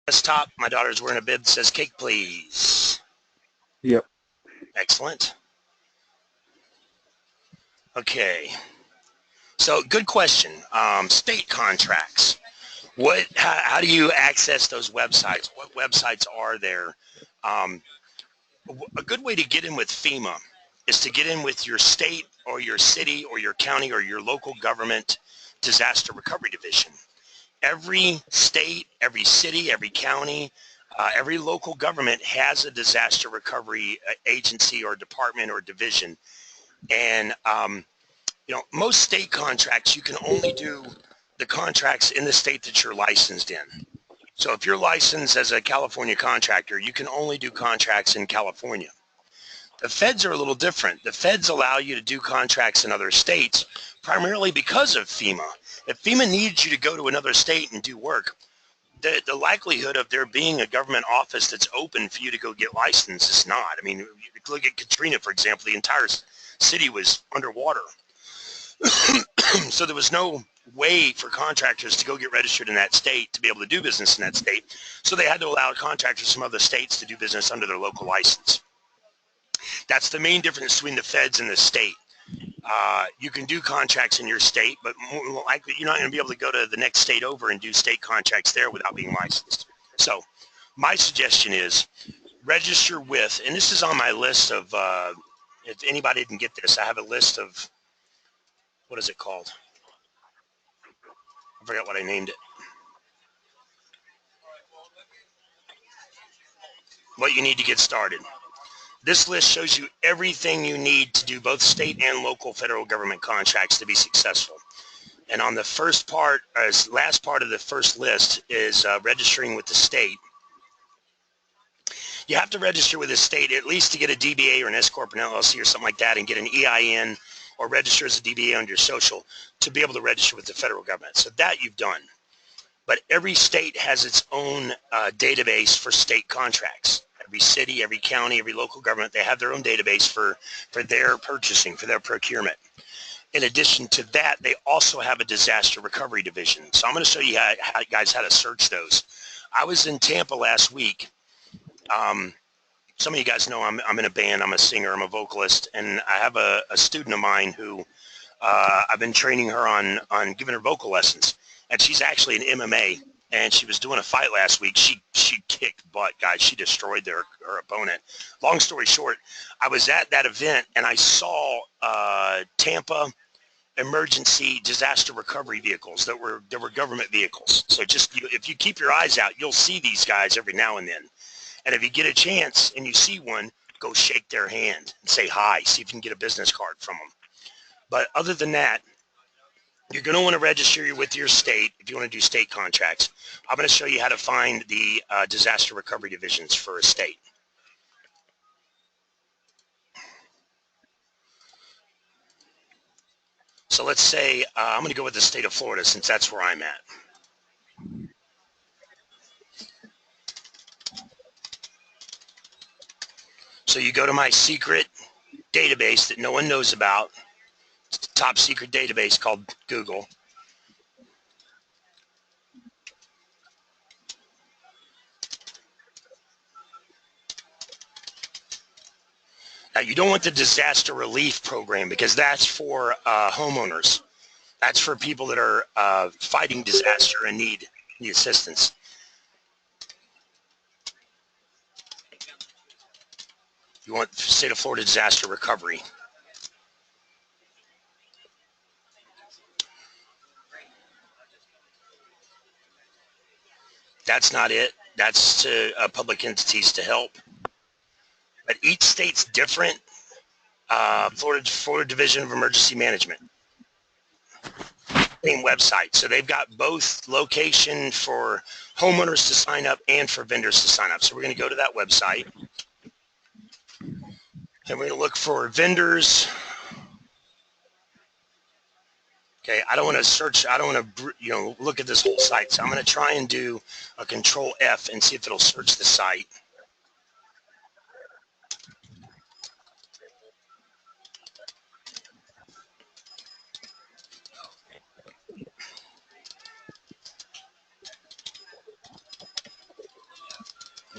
Desktop, my daughter's wearing a bib that says cake, please. Yep. Excellent. Okay. So good question. State contracts. How do you access those websites? What websites are there? Um, a good way to get in with FEMA is to get in with your state or your city or your county or your local government disaster recovery division. Every state, every city, every county, every local government has a disaster recovery agency or department or division. And, most state contracts, you can only do the contracts in the state that you're licensed in. So if you're licensed as a California contractor, you can only do contracts in California. The feds are a little different. The feds allow you to do contracts in other states primarily because of FEMA. If FEMA needs you to go to another state and do work, the likelihood of there being a government office that's open for you to go get licensed is not. I mean, look at Katrina, for example. The entire city was underwater. So there was no way for contractors to go get registered in that state to be able to do business in that state. So they had to allow contractors from other states to do business under their local license. That's the main difference between the feds and the state. You can do contracts in your state, but more likely you're not going to be able to go to the next state over and do state contracts there without being licensed. So my suggestion is register with, and this is on my list of, if anybody didn't get this, I have a list of, what is it called? I forgot what I named it. What you need to get started. This list shows you everything you need to do both state and local federal government contracts to be successful. And on the first part, as last part of the first list is registering with the state. You have to register with the state at least to get a DBA or an S Corp or an LLC or something like that and get an EIN or register as a DBA under your social to be able to register with the federal government. So that you've done. But every state has its own database for state contracts. Every city, every county, every local government, they have their own database for their purchasing, for their procurement. In addition to that, they also have a disaster recovery division. So I'm going to show you how to search those. I was in Tampa last week. Some of you guys know I'm in a band. I'm a singer. I'm a vocalist. And I have a student of mine who I've been training her on giving her vocal lessons. And she's actually an MMA. And she was doing a fight last week. She kicked butt, guys. She destroyed her opponent. Long story short, I was at that event and I saw Tampa emergency disaster recovery vehicles that were government vehicles. So just if you keep your eyes out, you'll see these guys every now and then. And if you get a chance and you see one, go shake their hand and say hi. See if you can get a business card from them. But other than that, you're going to want to register with your state if you want to do state contracts. I'm going to show you how to find the disaster recovery divisions for a state. So let's say I'm going to go with the state of Florida since that's where I'm at. So you go to my secret database that no one knows about. It's a top secret database called Google. Now, you don't want the disaster relief program because that's for homeowners. That's for people that are fighting disaster and need assistance. You want the state of Florida disaster recovery. That's not it. That's to public entities to help. But each state's different. Florida Division of Emergency Management. Same website. So they've got both location for homeowners to sign up and for vendors to sign up. So we're going to go to that website. And we're going to look for vendors. Okay, I don't want to search. I don't want to, look at this whole site. So I'm going to try and do a Control F and see if it'll search the site.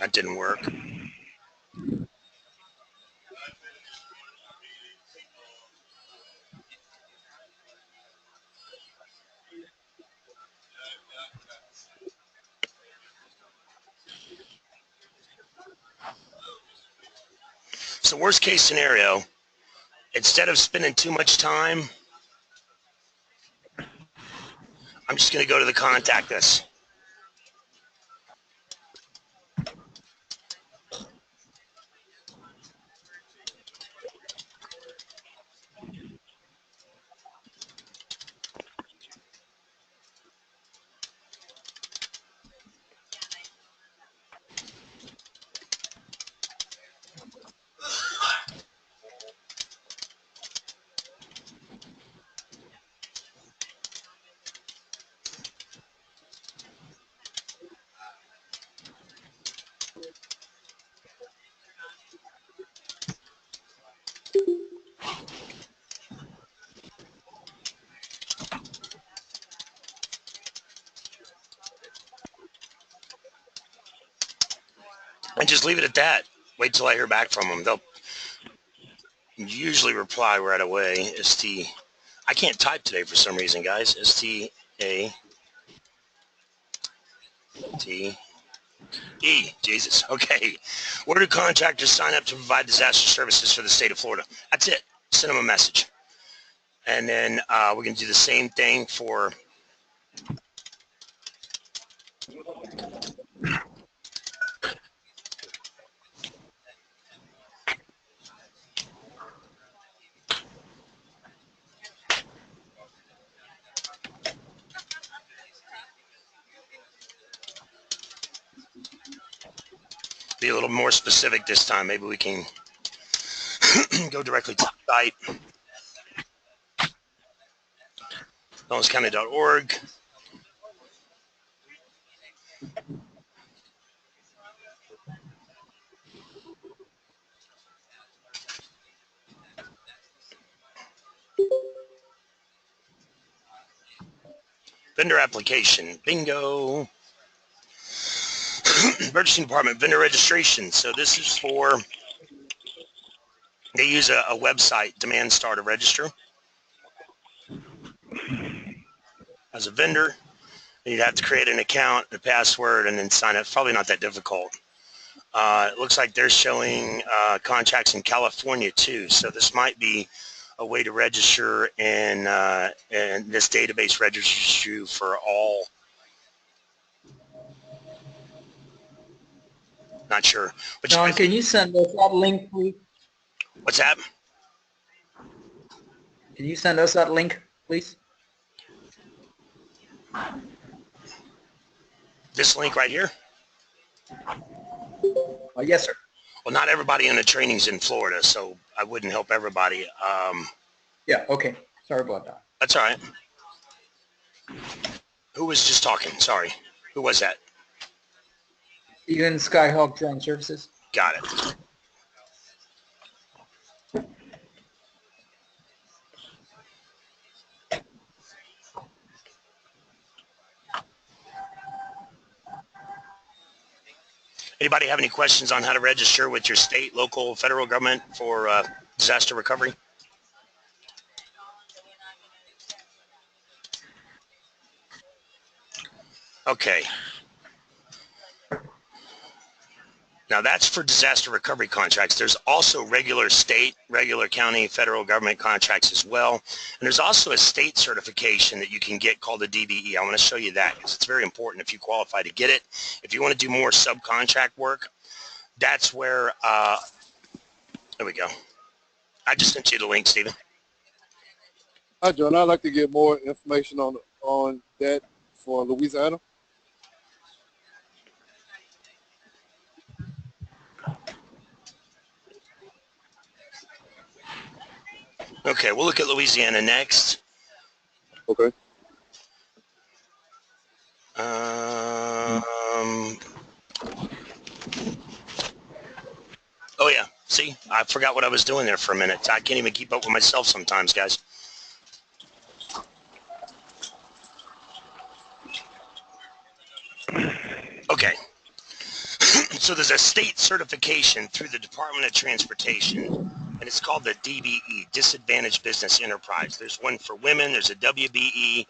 That didn't work. So worst case scenario, instead of spending too much time, I'm just going to go to the contact us. And just leave it at that. Wait till I hear back from them. They'll usually reply right away. I can't type today for some reason, guys. STATE. Jesus. Okay. Where do contractors sign up to provide disaster services for the state of Florida? That's it. Send them a message. And then we're going to do the same thing for be a little more specific this time. Maybe we can go directly to the site. County.org. Vendor application. Bingo. Purchasing department. Vendor registration. So this is for, they use a website, Demand Star, to register as a vendor. You'd have to create an account, a password, and then sign up. It's probably not that difficult. It looks like they're showing contracts in California too. So this might be a way to register, and this database registers you for all. Not sure. But John, can you send us that link, please? What's that? Can you send us that link, please? This link right here? Yes, sir. Well, not everybody in the training's in Florida, so I wouldn't help everybody. Yeah, okay. Sorry about that. That's all right. Who was just talking? Sorry. Who was that? Even Skyhawk Drone Services. Got it. Anybody have any questions on how to register with your state, local, federal government for disaster recovery? Okay. Now that's for disaster recovery contracts. There's also regular state, regular county, federal government contracts as well. And there's also a state certification that you can get called a DBE. I want to show you that because it's very important if you qualify to get it. If you want to do more subcontract work, that's where, there we go. I just sent you the link, Stephen. Hi, John. I'd like to get more information on that for Louisiana. Okay, we'll look at Louisiana next. Okay. Oh yeah, see, I forgot what I was doing there for a minute. I can't even keep up with myself sometimes, guys. Okay. So there's a state certification through the Department of Transportation, and it's called the DBE, Disadvantaged Business Enterprise. There's one for women, there's a WBE,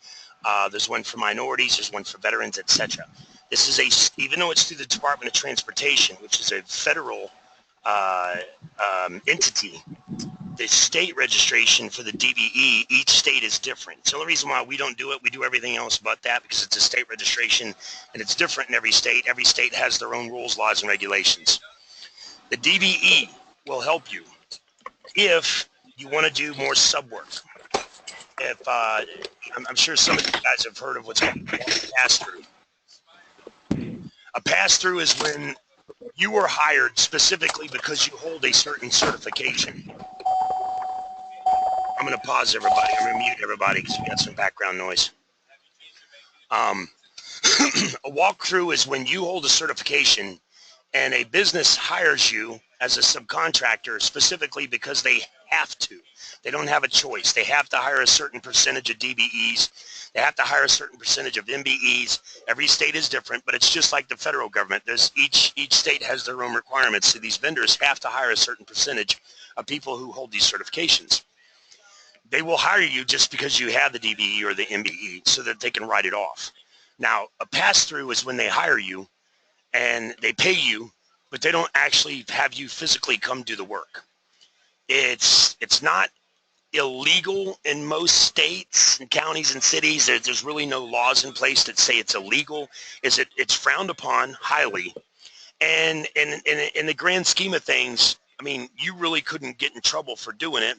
there's one for minorities, there's one for veterans, etc. This is even though it's through the Department of Transportation, which is a federal entity, the state registration for the DBE, each state is different. So the only reason why we don't do it, we do everything else but that, because it's a state registration and it's different in every state. Every state has their own rules, laws, and regulations. The DBE will help you if you want to do more sub work. If I'm sure some of you guys have heard of what's called a pass-through. A pass-through is when you were hired specifically because you hold a certain certification. I'm going to pause everybody. I'm going to mute everybody because we got some background noise. A walkthrough is when you hold a certification and a business hires you as a subcontractor specifically because they have to. They don't have a choice. They have to hire a certain percentage of DBEs. They have to hire a certain percentage of MBEs. Every state is different, but it's just like the federal government. Each state has their own requirements. So these vendors have to hire a certain percentage of people who hold these certifications. They will hire you just because you have the DBE or the MBE so that they can write it off. Now, a pass-through is when they hire you and they pay you, but they don't actually have you physically come do the work. It's not illegal in most states and counties and cities. There's really no laws in place that say it's illegal. It's frowned upon highly. And in the grand scheme of things, I mean, you really couldn't get in trouble for doing it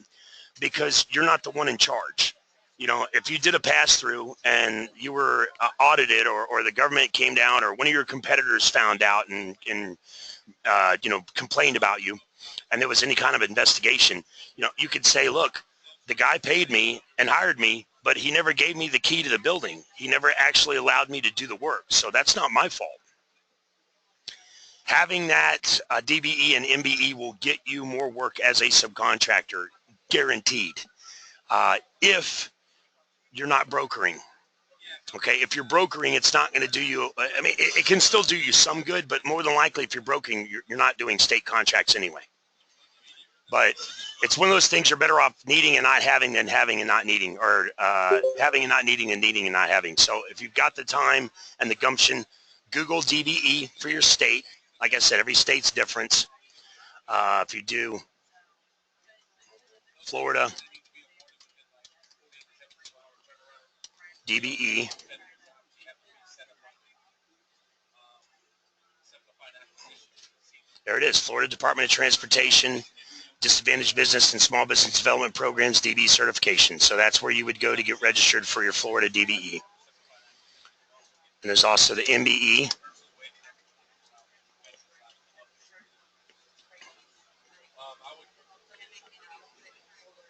because you're not the one in charge. You know, if you did a pass-through and you were audited or the government came down or one of your competitors found out and you know, complained about you and there was any kind of investigation, you know, you could say, look, the guy paid me and hired me, but he never gave me the key to the building. He never actually allowed me to do the work. So that's not my fault. Having that DBE and MBE will get you more work as a subcontractor, guaranteed, if you're not brokering. Okay, if you're brokering, it's not going to do you, I mean, it can still do you some good, but more than likely, if you're brokering, you're not doing state contracts anyway. But it's one of those things you're better off needing and not having than having and not needing, or having and not needing and needing and not having. So if you've got the time and the gumption, Google DBE for your state. Like I said, every state's different. If you do Florida, DBE. There it is, Florida Department of Transportation, Disadvantaged Business and Small Business Development Programs, DBE certification. So that's where you would go to get registered for your Florida DBE. And there's also the MBE.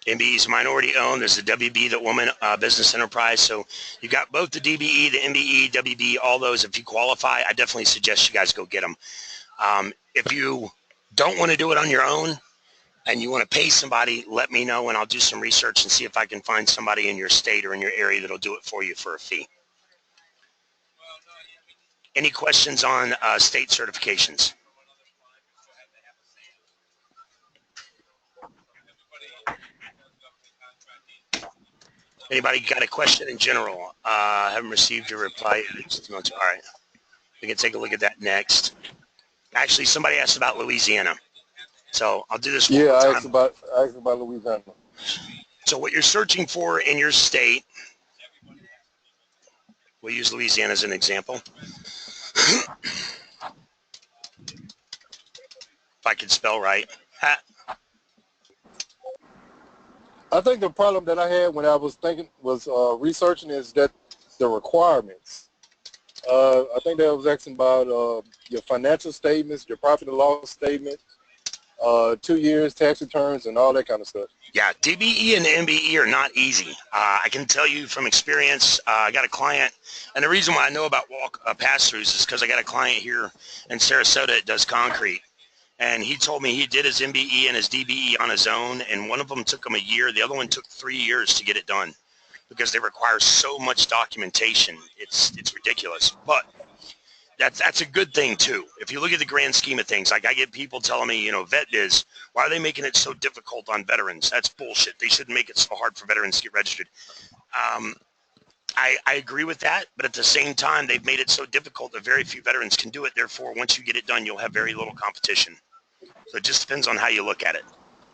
MBE is minority owned. There's the WB, the Woman Business Enterprise. So you've got both the DBE, the MBE, WB, all those. If you qualify, I definitely suggest you guys go get them. If you don't want to do it on your own and you want to pay somebody, let me know and I'll do some research and see if I can find somebody in your state or in your area that'll do it for you for a fee. Any questions on state certifications? Anybody got a question in general? I haven't received your reply yet. All right. We can take a look at that next. Actually, somebody asked about Louisiana. So I'll do this one more time. I asked about Louisiana. So what you're searching for in your state, we'll use Louisiana as an example. If I could spell right. I think the problem that I had when I was researching is that the requirements. I think that was asking about your financial statements, your profit and loss statement, 2 years tax returns, and all that kind of stuff. Yeah, DBE and MBE are not easy. I can tell you from experience. I got a client, and the reason why I know about pass-throughs is because I got a client here in Sarasota that does concrete. And he told me he did his MBE and his DBE on his own, and one of them took him a year. The other one took 3 years to get it done because they require so much documentation. It's ridiculous. But that's a good thing too. If you look at the grand scheme of things, like I get people telling me, VetBiz, why are they making it so difficult on veterans? That's bullshit. They shouldn't make it so hard for veterans to get registered. I agree with that, but at the same time, they've made it so difficult that very few veterans can do it. Therefore, once you get it done, you'll have very little competition. So it just depends on how you look at it.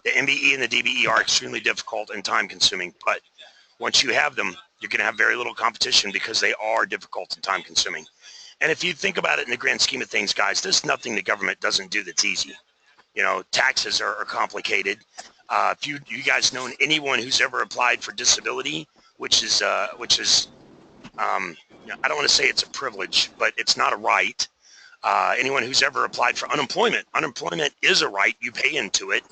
The MBE and the DBE are extremely difficult and time consuming, but once you have them, you're going to have very little competition because they are difficult and time consuming. And if you think about it in the grand scheme of things, guys, there's nothing the government doesn't do that's easy. Taxes are complicated. If you guys know anyone who's ever applied for disability, which is I don't want to say it's a privilege, but it's not a right. Anyone who's ever applied for unemployment is a right. You pay into it.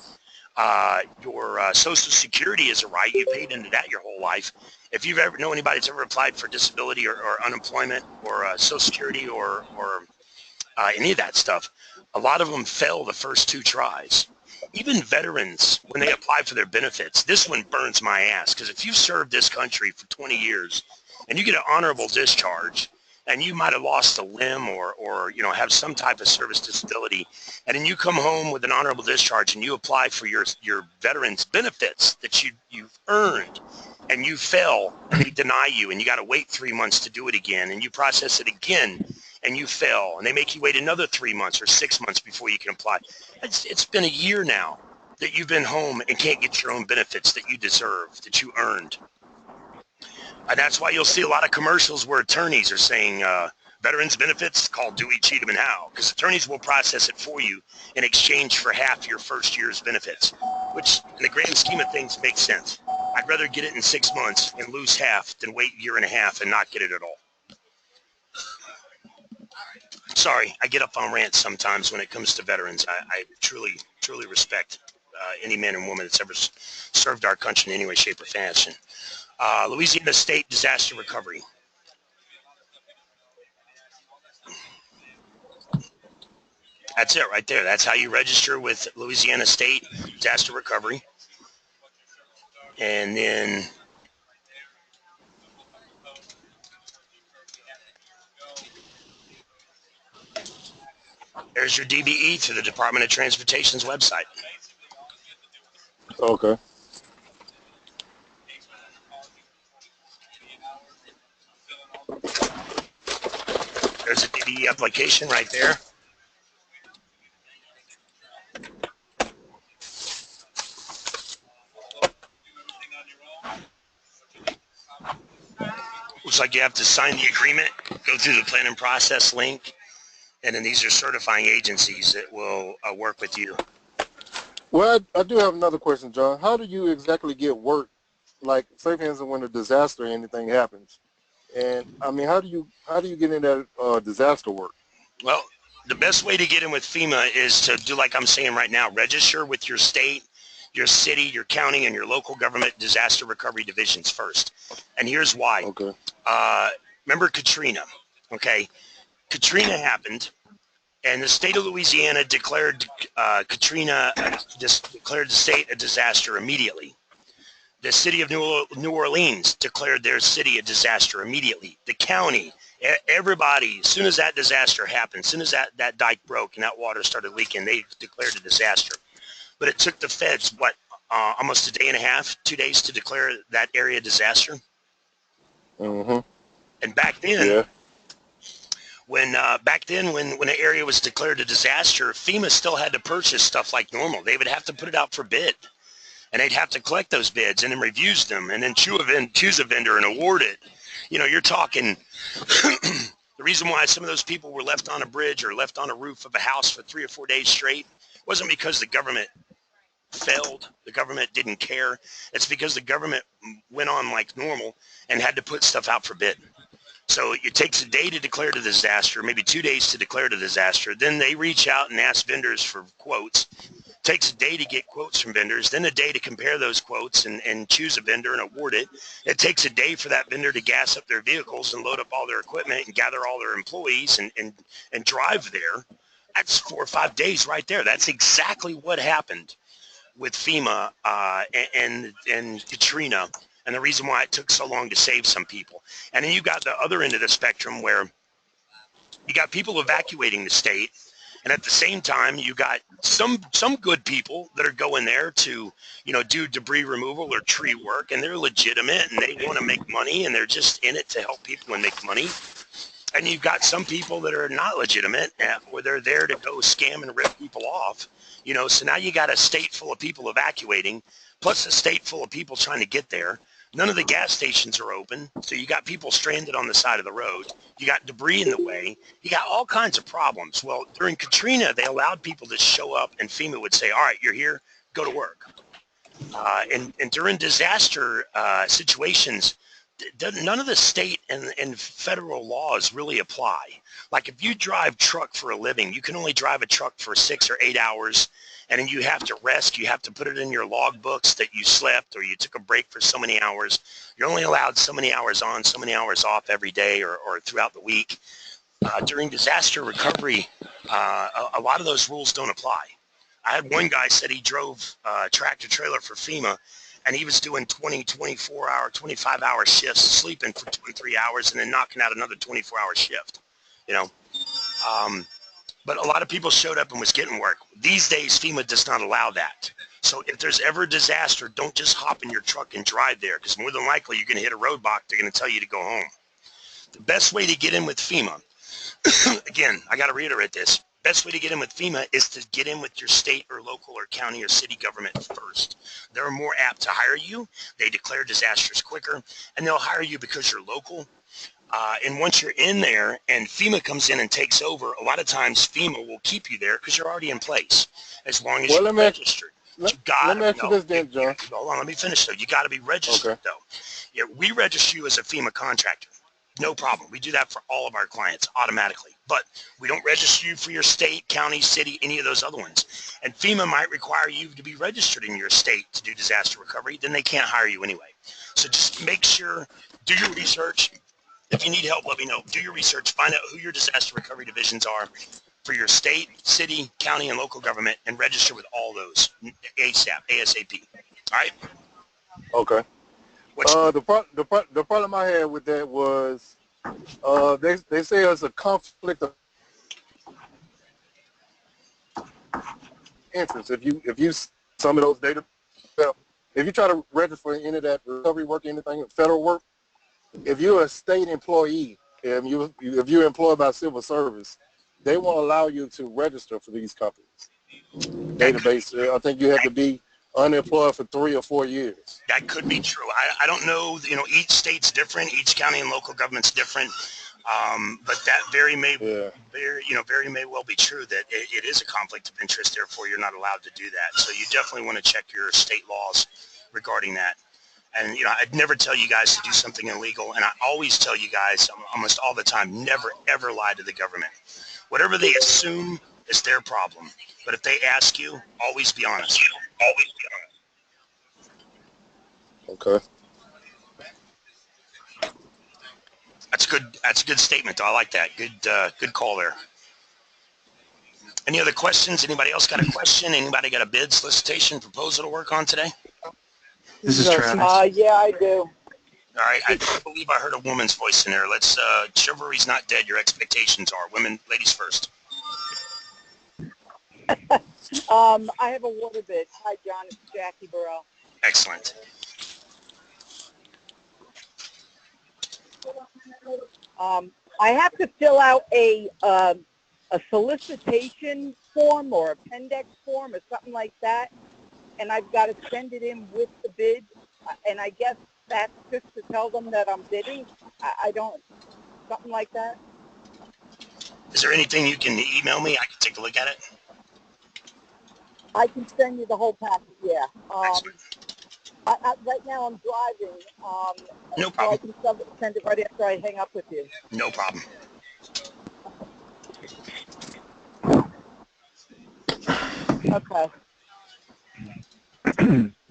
Your Social Security is a right. You paid into that your whole life. If you've ever know anybody that's ever applied for disability or unemployment or Social Security or any of that stuff, a lot of them fail the first 2 tries. Even veterans, when they apply for their benefits, this one burns my ass, because if you've served this country for 20 years and you get an honorable discharge and you might have lost a limb or have some type of service disability, and then you come home with an honorable discharge and you apply for your veterans benefits that you've earned, and you fail and they deny you, and you got to wait 3 months to do it again, and you process it again and you fail, and they make you wait another 3 months or 6 months before you can apply. It's been a year now that you've been home and can't get your own benefits that you deserve, that you earned. And that's why you'll see a lot of commercials where attorneys are saying veterans benefits, call Dewey, Cheatham, and Howe, because attorneys will process it for you in exchange for half your first year's benefits, which in the grand scheme of things makes sense. I'd rather get it in 6 months and lose half than wait a year and a half and not get it at all. Sorry, I get up on rants sometimes when it comes to veterans. I truly respect any man and woman that's ever served our country in any way, shape, or fashion. Louisiana State Disaster Recovery. That's it right there. That's how you register with Louisiana State Disaster Recovery. And then there's your DBE through the Department of Transportation's website. Okay. There's a DBE application right there. Looks like you have to sign the agreement, go through the planning process link, and then these are certifying agencies that will work with you. Well, I do have another question, John. How do you exactly get work, like, say for instance, when a disaster or anything happens? And I mean, how do you get in that disaster work? Well, the best way to get in with FEMA is to do like I'm saying right now, register with your state, your city, your county, and your local government disaster recovery divisions first. And here's why. Okay. Remember Katrina, okay? Katrina happened, and the state of Louisiana declared declared the state a disaster immediately. The city of New Orleans declared their city a disaster immediately. The county, everybody, as soon as that disaster happened, as soon as that dike broke and that water started leaking, they declared a disaster. But it took the feds, almost a day and a half, 2 days to declare that area a disaster. Mm-hmm. And back then, yeah. when an area was declared a disaster, FEMA still had to purchase stuff like normal. They would have to put it out for bid, and they'd have to collect those bids and then review them and then choose a vendor and award it. You're talking the reason why some of those people were left on a bridge or left on a roof of a house for 3 or 4 days straight wasn't because the government failed. The government didn't care. It's because the government went on like normal and had to put stuff out for bid. So it takes a day to declare the disaster, maybe 2 days to declare the disaster. Then they reach out and ask vendors for quotes. It takes a day to get quotes from vendors, then a day to compare those quotes and choose a vendor and award it. It takes a day for that vendor to gas up their vehicles and load up all their equipment and gather all their employees and drive there. That's 4 or 5 days right there. That's exactly what happened with FEMA and Katrina, and the reason why it took so long to save some people. And then you got the other end of the spectrum where You got people evacuating the state, and at the same time, you got some good people that are going there to, do debris removal or tree work, and they're legitimate and they want to make money and they're just in it to help people and make money. And you've got some people that are not legitimate, where they're there to go scam and rip people off. So now you got a state full of people evacuating, plus a state full of people trying to get there. None of the gas stations are open, so you got people stranded on the side of the road. You got debris in the way. You got all kinds of problems. Well, during Katrina, they allowed people to show up, and FEMA would say, all right, you're here, go to work. And during disaster situations, none of the state and federal laws really apply. Like if you drive truck for a living, you can only drive a truck for 6 or 8 hours, and then you have to rest. You have to put it in your log books that you slept or you took a break for so many hours. You're only allowed so many hours on, so many hours off every day or throughout the week. During disaster recovery, a lot of those rules don't apply. I had one guy said he drove a tractor trailer for FEMA, and he was doing 20, 24-hour, 25-hour shifts, sleeping for 2 and 3 hours, and then knocking out another 24-hour shift, But a lot of people showed up and was getting work. These days, FEMA does not allow that. So if there's ever a disaster, don't just hop in your truck and drive there, because more than likely you're going to hit a roadblock. They're going to tell you to go home. The best way to get in with FEMA, again, I got to reiterate this, best way to get in with FEMA is to get in with your state or local or county or city government first. They're more apt to hire you. They declare disasters quicker, and they'll hire you because you're local. And once you're in there and FEMA comes in and takes over, a lot of times FEMA will keep you there because you're already in place as long as you're registered. Let me ask you this then, John. Hold on, let me finish though. You got to be registered though. Yeah, we register you as a FEMA contractor. No problem. We do that for all of our clients automatically. But we don't register you for your state, county, city, any of those other ones. And FEMA might require you to be registered in your state to do disaster recovery. Then they can't hire you anyway. So just make sure, do your research. If you need help, let me know. Do your research. Find out who your disaster recovery divisions are for your state, city, county, and local government, and register with all those ASAP. All right? Okay. The problem I had with that was they say it's a conflict of interest. If you some of those data, if you try to register for any of that recovery work, anything federal work, if you're a state employee, if you're employed by civil service, they won't allow you to register for these companies. Database. I think you have to be unemployed for 3 or 4 years. That could be true. I don't know. Each state's different. Each county and local government's different. But that very may well be true that it is a conflict of interest. Therefore, you're not allowed to do that. So you definitely want to check your state laws regarding that. And I'd never tell you guys to do something illegal. And I always tell you guys, almost all the time, never ever lie to the government. Whatever they assume is their problem. But if they ask you, always be honest. Always be honest. Okay. That's good. That's a good statement, though. I like that. Good call there. Any other questions? Anybody else got a question? Anybody got a bid, solicitation, proposal to work on today? This is Travis. Yeah, I do. All right. I believe I heard a woman's voice in there. Let's. Chivalry's not dead. Your expectations are. Women, ladies first. I have a water bid. Hi, John. It's Jackie Burrell. Excellent. I have to fill out a solicitation form or appendix form or something like that, and I've got to send it in with the bid, and I guess that's just to tell them that I'm bidding. I don't, something like that. Is there anything you can email me? I can take a look at it. I can send you the whole package, yeah. Excellent. Right now I'm driving. No problem. So I can send it right after I hang up with you. No problem. Okay.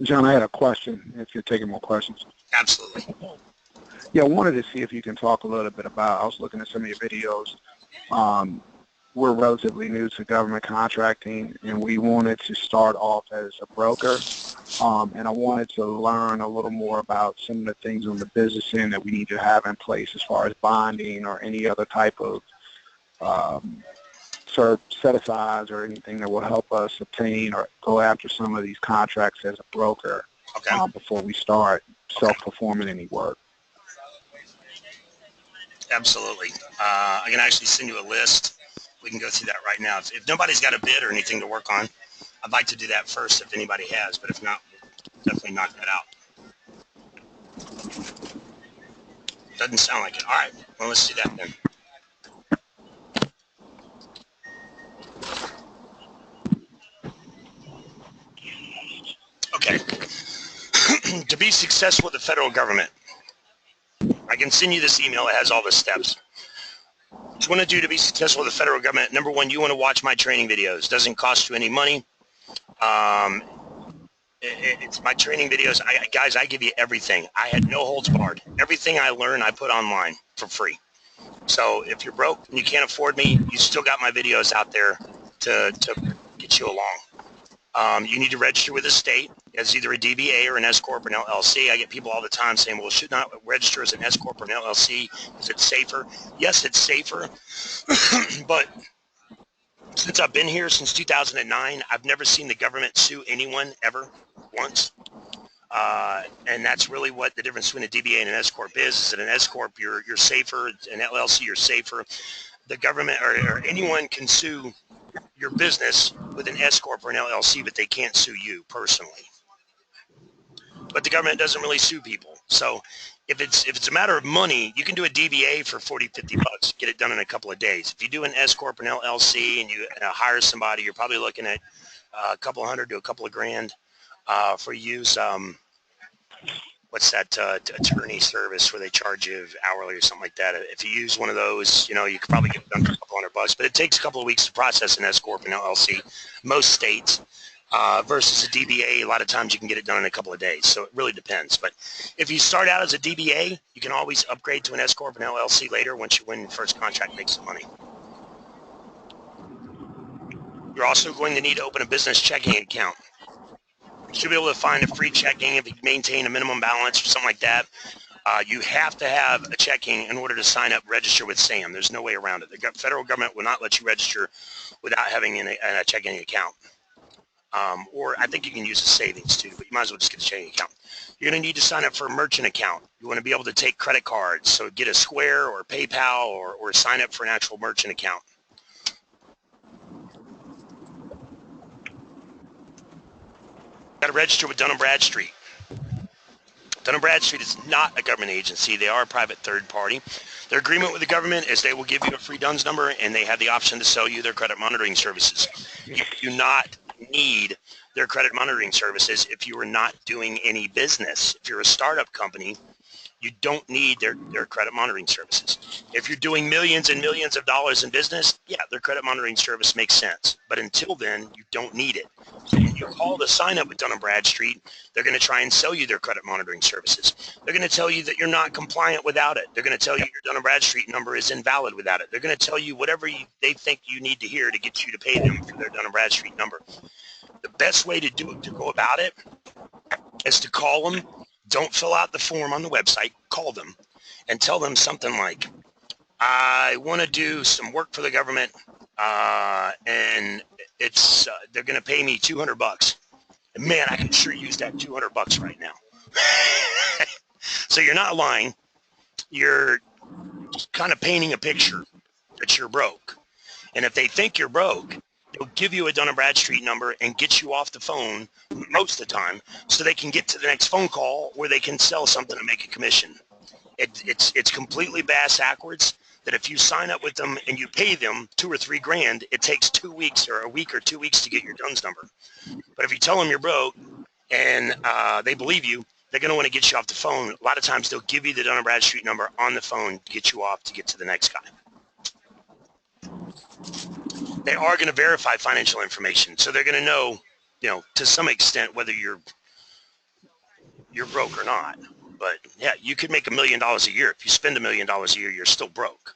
John, I had a question, if you're taking more questions. Absolutely. Yeah, I wanted to see if you can talk a little bit about, I was looking at some of your videos. We're relatively new to government contracting, and we wanted to start off as a broker. And I wanted to learn a little more about some of the things on the business end that we need to have in place as far as bonding or any other type of set-asides or anything that will help us obtain or go after some of these contracts as a broker before we start self-performing any work. Absolutely. I can actually send you a list. We can go through that right now. If nobody's got a bid or anything to work on, I'd like to do that first if anybody has, but if not, we'll definitely knock that out. Doesn't sound like it. All right, well, let's do that then. Okay. To be successful with the federal government, I can send you this email. It has all the steps. What you want to do to be successful with the federal government, number one, you want to watch my training videos. Doesn't cost you any money. It's my training videos. Guys, I give you everything. I had no holds barred. Everything I learn, I put online for free. So if you're broke and you can't afford me, you still got my videos out there to get you along. You need to register with the state as either a DBA or an S Corp or an LLC. I get people all the time saying, well, should not register as an S Corp or an LLC? Is it safer? Yes, it's safer. But since I've been here since 2009, I've never seen the government sue anyone ever once. And that's really what the difference between a DBA and an S Corp is that an S Corp, you're safer. An LLC, you're safer. The government or anyone can sue your business with an S Corp or an LLC, but they can't sue you personally. But the government doesn't really sue people. So if it's a matter of money, you can do a DBA for 40, 50 bucks, get it done in a couple of days. If you do an S Corp or an LLC and you hire somebody, you're probably looking at a couple hundred to a couple of grand for use. What's that attorney service where they charge you hourly or something like that? If you use one of those, you know, you could probably get it done for a couple $100, but it takes a couple of weeks to process an S Corp and LLC. Most states versus a DBA, a lot of times you can get it done in a couple of days. So it really depends. But if you start out as a DBA, you can always upgrade to an S Corp and LLC later once you win your first contract, make some money. You're also going to need to open a business checking account. You should be able to find a free checking if you maintain a minimum balance or something like that. You have to have a checking in order to sign up, register with SAM. There's no way around it. The federal government will not let you register without having a checking account. Or I think you can use a savings too, but you might as well just get a checking account. You're going to need to sign up for a merchant account. You want to be able to take credit cards. So get a Square or PayPal or sign up for an actual merchant account. Got to register with Dun Bradstreet. Dun Bradstreet is not a government agency. They are a private third party. Their agreement with the government is they will give you a free DUNS number and they have the option to sell you their credit monitoring services. You do not need their credit monitoring services if you are not doing any business. If you're a startup company, you don't need their credit monitoring services. If you're doing millions and millions of dollars in business, yeah, their credit monitoring service makes sense. But until then, you don't need it. So when you call to sign up with Dun Bradstreet, they're going to try and sell you their credit monitoring services. They're going to tell you that you're not compliant without it. They're going to tell you your Dun Bradstreet number is invalid without it. They're going to tell you whatever they think you need to hear to get you to pay them for their Dun Bradstreet number. The best way to go about it is to call them. Don't fill out the form on the website. Call them and tell them something like, I want to do some work for the government and it's they're going to pay me $200. And man, I can sure use that $200 right now. So you're not lying. You're kind of painting a picture that you're broke. And if they think you're broke, they'll give you a Dun & Bradstreet number and get you off the phone most of the time so they can get to the next phone call where they can sell something and make a commission. It's completely bass-backwards that if you sign up with them and you pay them $2 or $3 grand, it takes 2 weeks or a week or 2 weeks to get your DUNS number. But if you tell them you're broke and they believe you, they're going to want to get you off the phone. A lot of times they'll give you the Dun & Bradstreet number on the phone to get you off to get to the next guy. They are going to verify financial information. So they're going to know, you know, to some extent whether you're broke or not. But yeah, you could make $1 million a year. If you spend $1 million a year, you're still broke.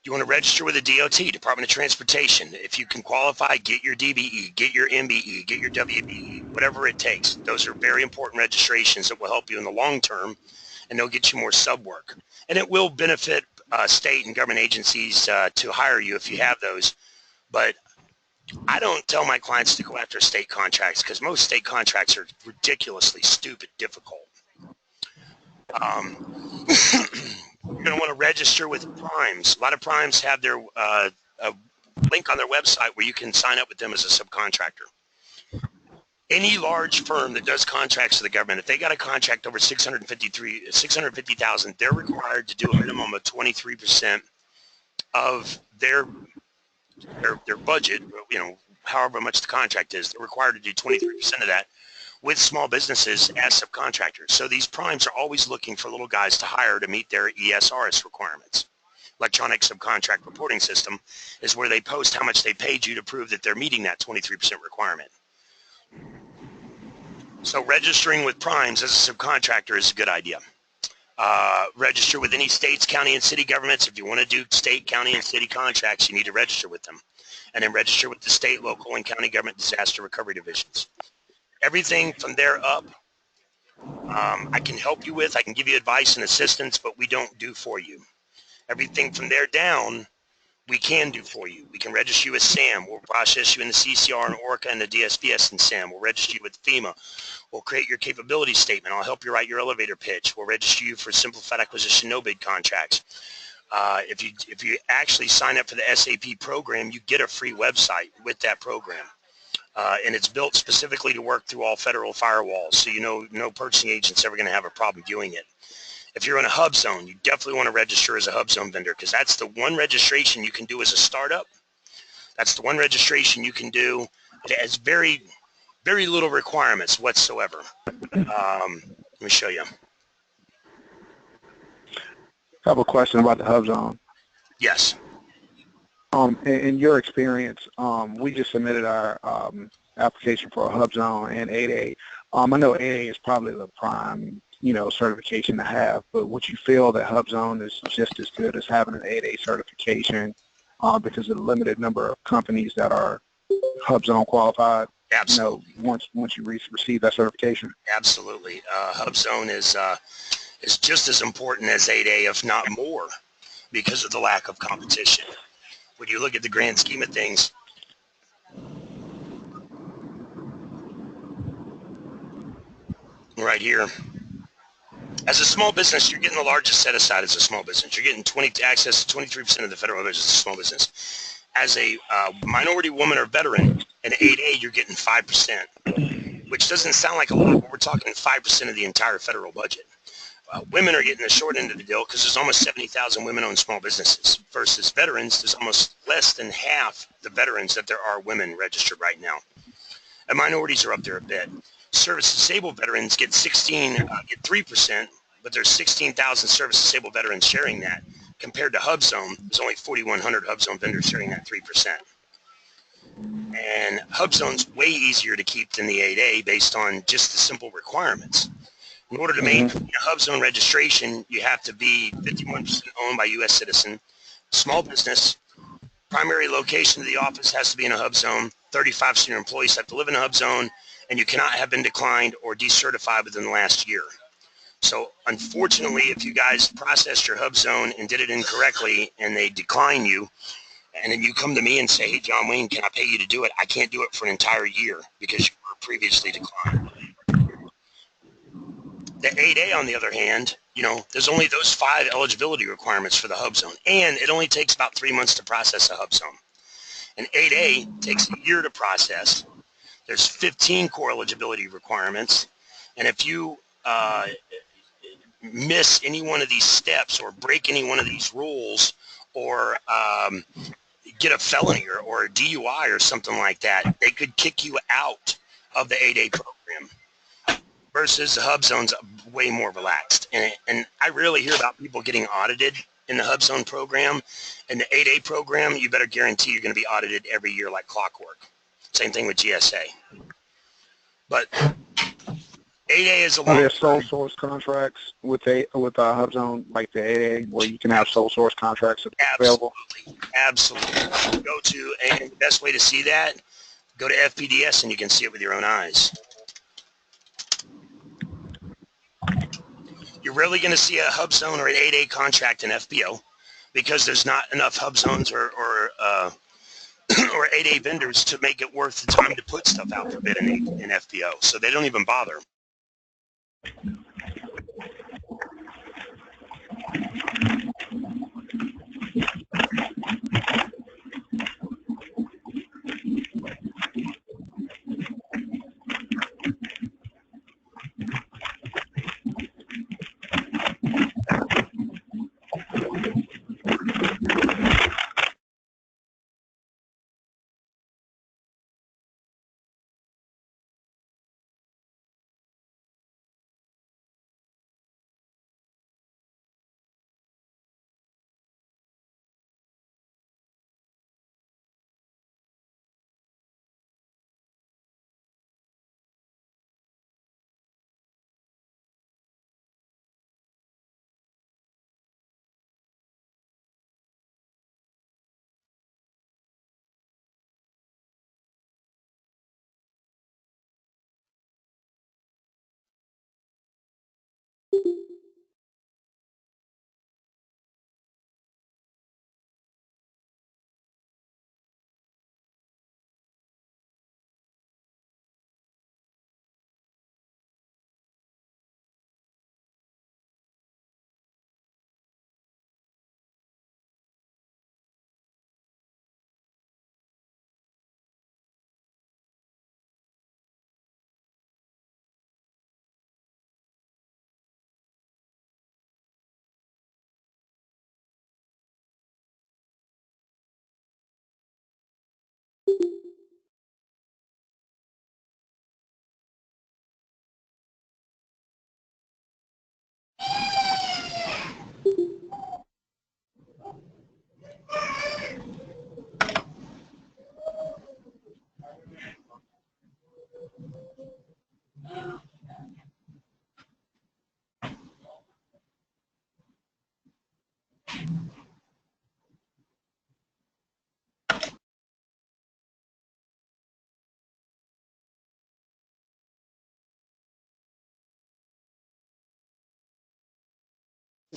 You want to register with the DOT, Department of Transportation. If you can qualify, get your DBE, get your MBE, get your WBE, whatever it takes. Those are very important registrations that will help you in the long term and they'll get you more sub work. And it will benefit state and government agencies to hire you if you have those. But I don't tell my clients to go after state contracts because most state contracts are ridiculously stupid difficult. You're going to want to register with primes. A lot of primes have their a link on their website where you can sign up with them as a subcontractor. Any large firm that does contracts to the government, if they got a contract over $650,000, they're required to do a minimum of 23% of their budget, you know, however much the contract is. They're required to do 23% of that with small businesses as subcontractors. So these primes are always looking for little guys to hire to meet their ESRS requirements. Electronic Subcontract Reporting System is where they post how much they paid you to prove that they're meeting that 23% requirement. So registering with primes as a subcontractor is a good idea. Register with any states, county, and city governments. If you want to do state, county, and city contracts, you need to register with them. And then register with the state, local, and county government disaster recovery divisions. Everything from there up, I can help you with. I can give you advice and assistance, but we don't do for you. Everything from there down, we can do for you. We can register you with SAM. We'll process you in the CCR and ORCA and the DSPS and SAM. We'll register you with FEMA. We'll create your capability statement. I'll help you write your elevator pitch. We'll register you for simplified acquisition no bid contracts. If you actually sign up for the SAP program, you get a free website with that program. And it's built specifically to work through all federal firewalls, so you know no purchasing agent's ever going to have a problem viewing it. If you're in a HubZone, you definitely want to register as a HubZone vendor because that's the one registration you can do as a startup. That's the one registration you can do. It has very, very little requirements whatsoever. Let me show you. I have a question about the HubZone. Yes. In your experience, we just submitted our application for a HubZone and EightA. I know EightA is probably the prime, certification to have, but would you feel that HubZone is just as good as having an EightA certification because of the limited number of companies that are HubZone qualified? Absolutely. Once you receive that certification. Absolutely. HubZone is just as important as EightA, if not more, because of the lack of competition. When you look at the grand scheme of things, right here, as a small business, you're getting the largest set aside as a small business. You're getting access to 23% of the federal budget as a small business. As a minority woman or veteran, in EightA, you're getting 5%, which doesn't sound like a lot, but we're talking 5% of the entire federal budget. Women are getting the short end of the deal because there's almost 70,000 women-owned small businesses versus veterans. There's almost less than half the veterans that there are women registered right now. And minorities are up there a bit. Service-disabled veterans get 3%, but there's 16,000 service-disabled veterans sharing that. Compared to HubZone, there's only 4,100 HubZone vendors sharing that 3%. And HubZone's way easier to keep than the EightA based on just the simple requirements. In order to make a HubZone registration, you have to be 51% owned by U.S. citizen, small business, primary location of the office has to be in a HubZone, 35 senior employees have to live in a HubZone, and you cannot have been declined or decertified within the last year. So unfortunately, if you guys processed your HubZone and did it incorrectly and they decline you, and then you come to me and say, hey, John Wayne, can I pay you to do it? I can't do it for an entire year because you were previously declined. The EightA, on the other hand, there's only those 5 eligibility requirements for the HubZone, and it only takes about 3 months to process a HubZone. And EightA takes a year to process. There's 15 core eligibility requirements, and if you miss any one of these steps or break any one of these rules or get a felony or a DUI or something like that, they could kick you out of the EightA program. Versus the HubZone's way more relaxed. And I rarely hear about people getting audited in the HubZone program. In the EightA program, you better guarantee you're going to be audited every year like clockwork. Same thing with GSA. But EightA is a Are there sole source contracts with HubZone like the EightA where you can have sole source contracts available? Absolutely. And the best way to see that, go to FPDS and you can see it with your own eyes. You're rarely going to see a HubZone or an 8A contract in FBO because there's not enough HubZones or 8A vendors to make it worth the time to put stuff out for bid in FBO. So they don't even bother.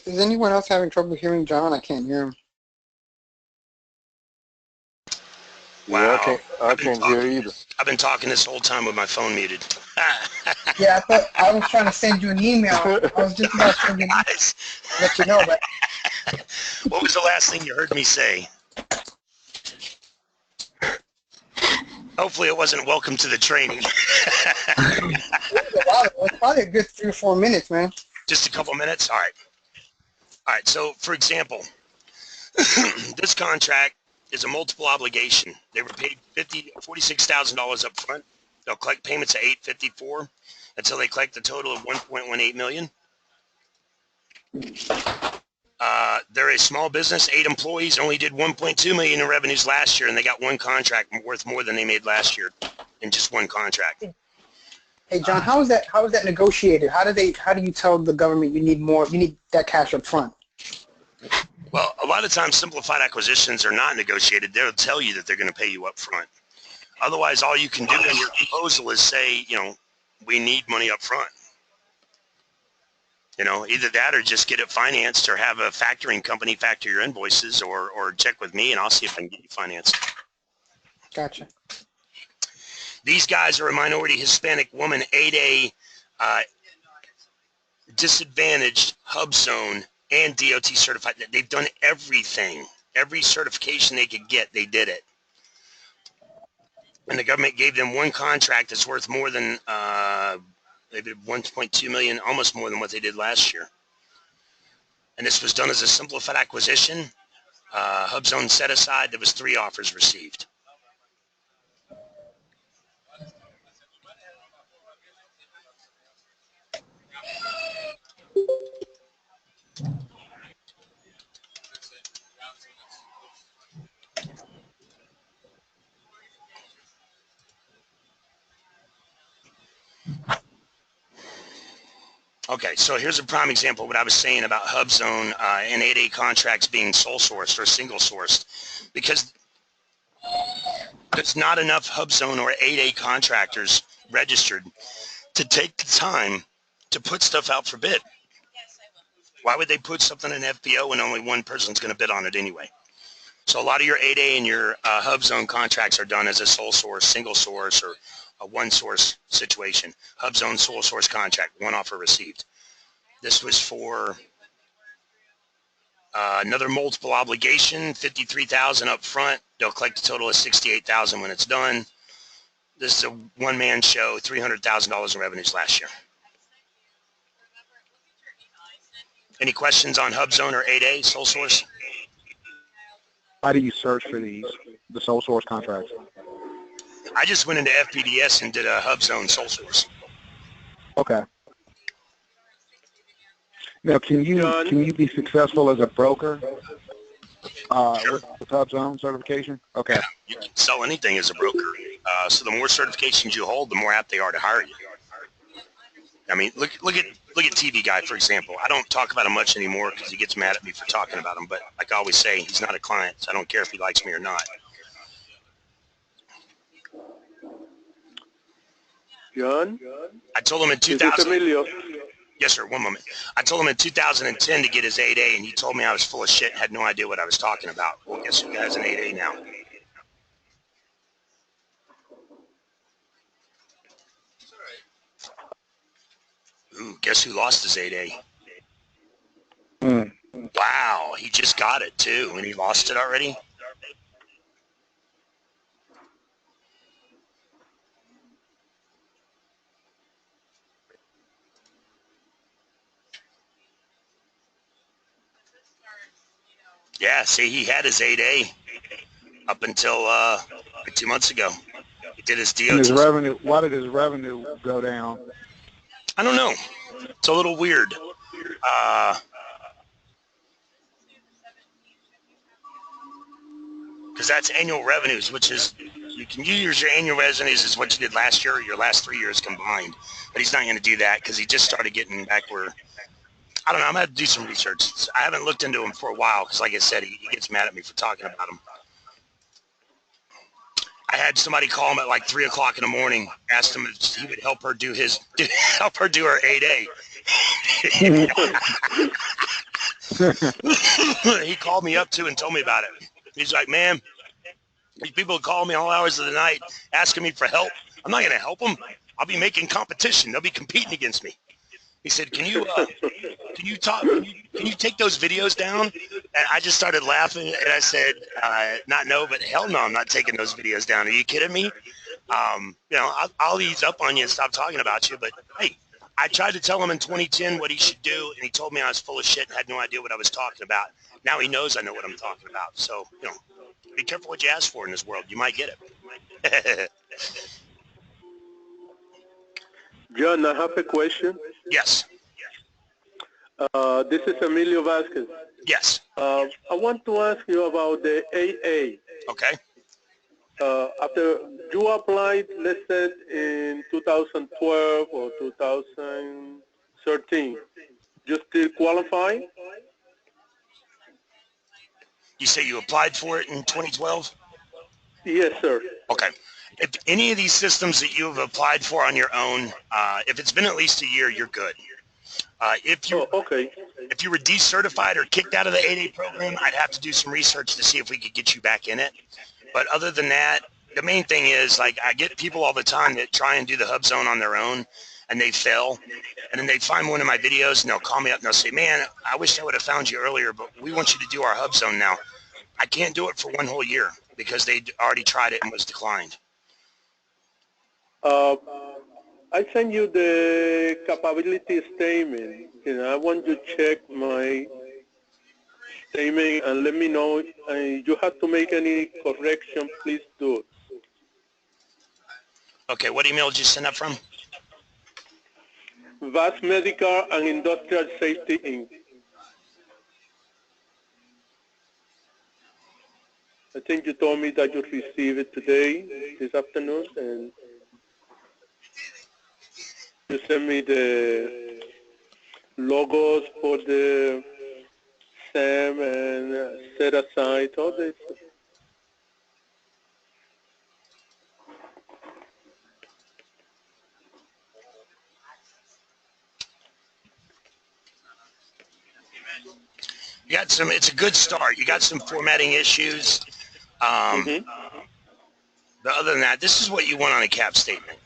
Is anyone else having trouble hearing John? I can't hear him. Yeah, Wow. I can't hear either. I've been talking this whole time with my phone muted. Yeah, I thought I was trying to send you an email. I was just about to send you an email Guys, to let you know, but what was the last thing you heard me say? Hopefully it wasn't welcome to the training. it was probably a good 3 or 4 minutes, man. Just a couple minutes? All right. All right, so for example, this contract is a multiple obligation. They were paid $46,000 up front. They'll collect payments of $854 until they collect a total of $1.18 million. They're a small business, 8 employees, only did $1.2 million in revenues last year, and they got one contract worth more than they made last year in just one contract. Hey John, how is that negotiated? How do you tell the government you need more, you need that cash up front? Well, a lot of times simplified acquisitions are not negotiated. They'll tell you that they're going to pay you up front. Otherwise, all you can do in your proposal is say, we need money up front. Either that or just get it financed or have a factoring company factor your invoices or check with me and I'll see if I can get you financed. Gotcha. These guys are a minority Hispanic woman, 8A, disadvantaged, HubZone, and DOT certified. They've done everything. Every certification they could get, they did it. And the government gave them one contract that's worth more than, they did $1.2 million, almost more than what they did last year. And this was done as a simplified acquisition. HubZone set aside, there was 3 offers received. Okay, so here's a prime example of what I was saying about HubZone and 8A contracts being sole sourced or single sourced, because there's not enough HubZone or 8A contractors registered to take the time to put stuff out for bid. Why would they put something in FBO when only one person's going to bid on it anyway? So a lot of your 8A and your HubZone contracts are done as a sole source, single source, or a one source situation. HubZone sole source contract, one offer received. This was for another multiple obligation, $53,000 up front. They'll collect a total of $68,000 when it's done. This is a one-man show, $300,000 in revenues last year. Any questions on HubZone or 8A, sole source? How do you search for the sole source contracts? I just went into FPDS and did a HubZone sole source. Okay. Now, can you be successful as a broker with HubZone certification? Okay. Yeah, you can sell anything as a broker. So the more certifications you hold, the more apt they are to hire you. I mean, look at TV Guy, for example. I don't talk about him much anymore because he gets mad at me for talking about him. But like I always say, he's not a client, so I don't care if he likes me or not. John? I told him in 2000. Yes, sir. One moment. I told him in 2010 to get his 8A, and he told me I was full of shit and had no idea what I was talking about. Well, guess who has an 8A now? Ooh, guess who lost his 8A? Wow, he just got it too, and he lost it already? Yeah, see, he had his 8A up until like 2 months ago. He did his DOT. And his revenue, why did his revenue go down? I don't know. It's a little weird. Because that's annual revenues, which is, you can use your annual revenues as what you did last year or your last 3 years combined. But he's not going to do that because he just started getting back where, I don't know, I'm going to have to do some research. I haven't looked into him for a while because, like I said, he gets mad at me for talking about him. I had somebody call him at like 3 o'clock in the morning, asked him if he would help her do her 8A. He called me up too and told me about it. He's like, man, these people call me all hours of the night asking me for help. I'm not going to help them. I'll be making competition. They'll be competing against me. He said, can you take those videos down? And I just started laughing, and I said, not no, but hell no, I'm not taking those videos down. Are you kidding me? I'll ease up on you and stop talking about you, but hey, I tried to tell him in 2010 what he should do, and he told me I was full of shit and had no idea what I was talking about. Now he knows I know what I'm talking about. So, be careful what you ask for in this world. You might get it. John, I have a question. Yes. This is Emilio Vasquez. Yes. I want to ask you about the AA. Okay. After you applied, let's say in 2012 or 2013, you still qualify? You say you applied for it in 2012? Yes, sir. Okay. If any of these systems that you have applied for on your own, if it's been at least a year, you're good. If you were decertified or kicked out of the 8A program, I'd have to do some research to see if we could get you back in it. But other than that, the main thing is, like, I get people all the time that try and do the HubZone on their own, and they fail. And then they find one of my videos, and they'll call me up, and they'll say, man, I wish I would have found you earlier, but we want you to do our HubZone now. I can't do it for one whole year because they already tried it and was declined. I sent you the capability statement, and I want you to check my statement and let me know. You have to make any correction, please do it. Okay, what email did you send that from? Vast Medical and Industrial Safety, Inc. I think you told me that you received it today, this afternoon, and you sent me the logos for the SAM and set aside all this. You got some. It's a good start. You got some formatting issues. But other than that, this is what you want on a cap statement.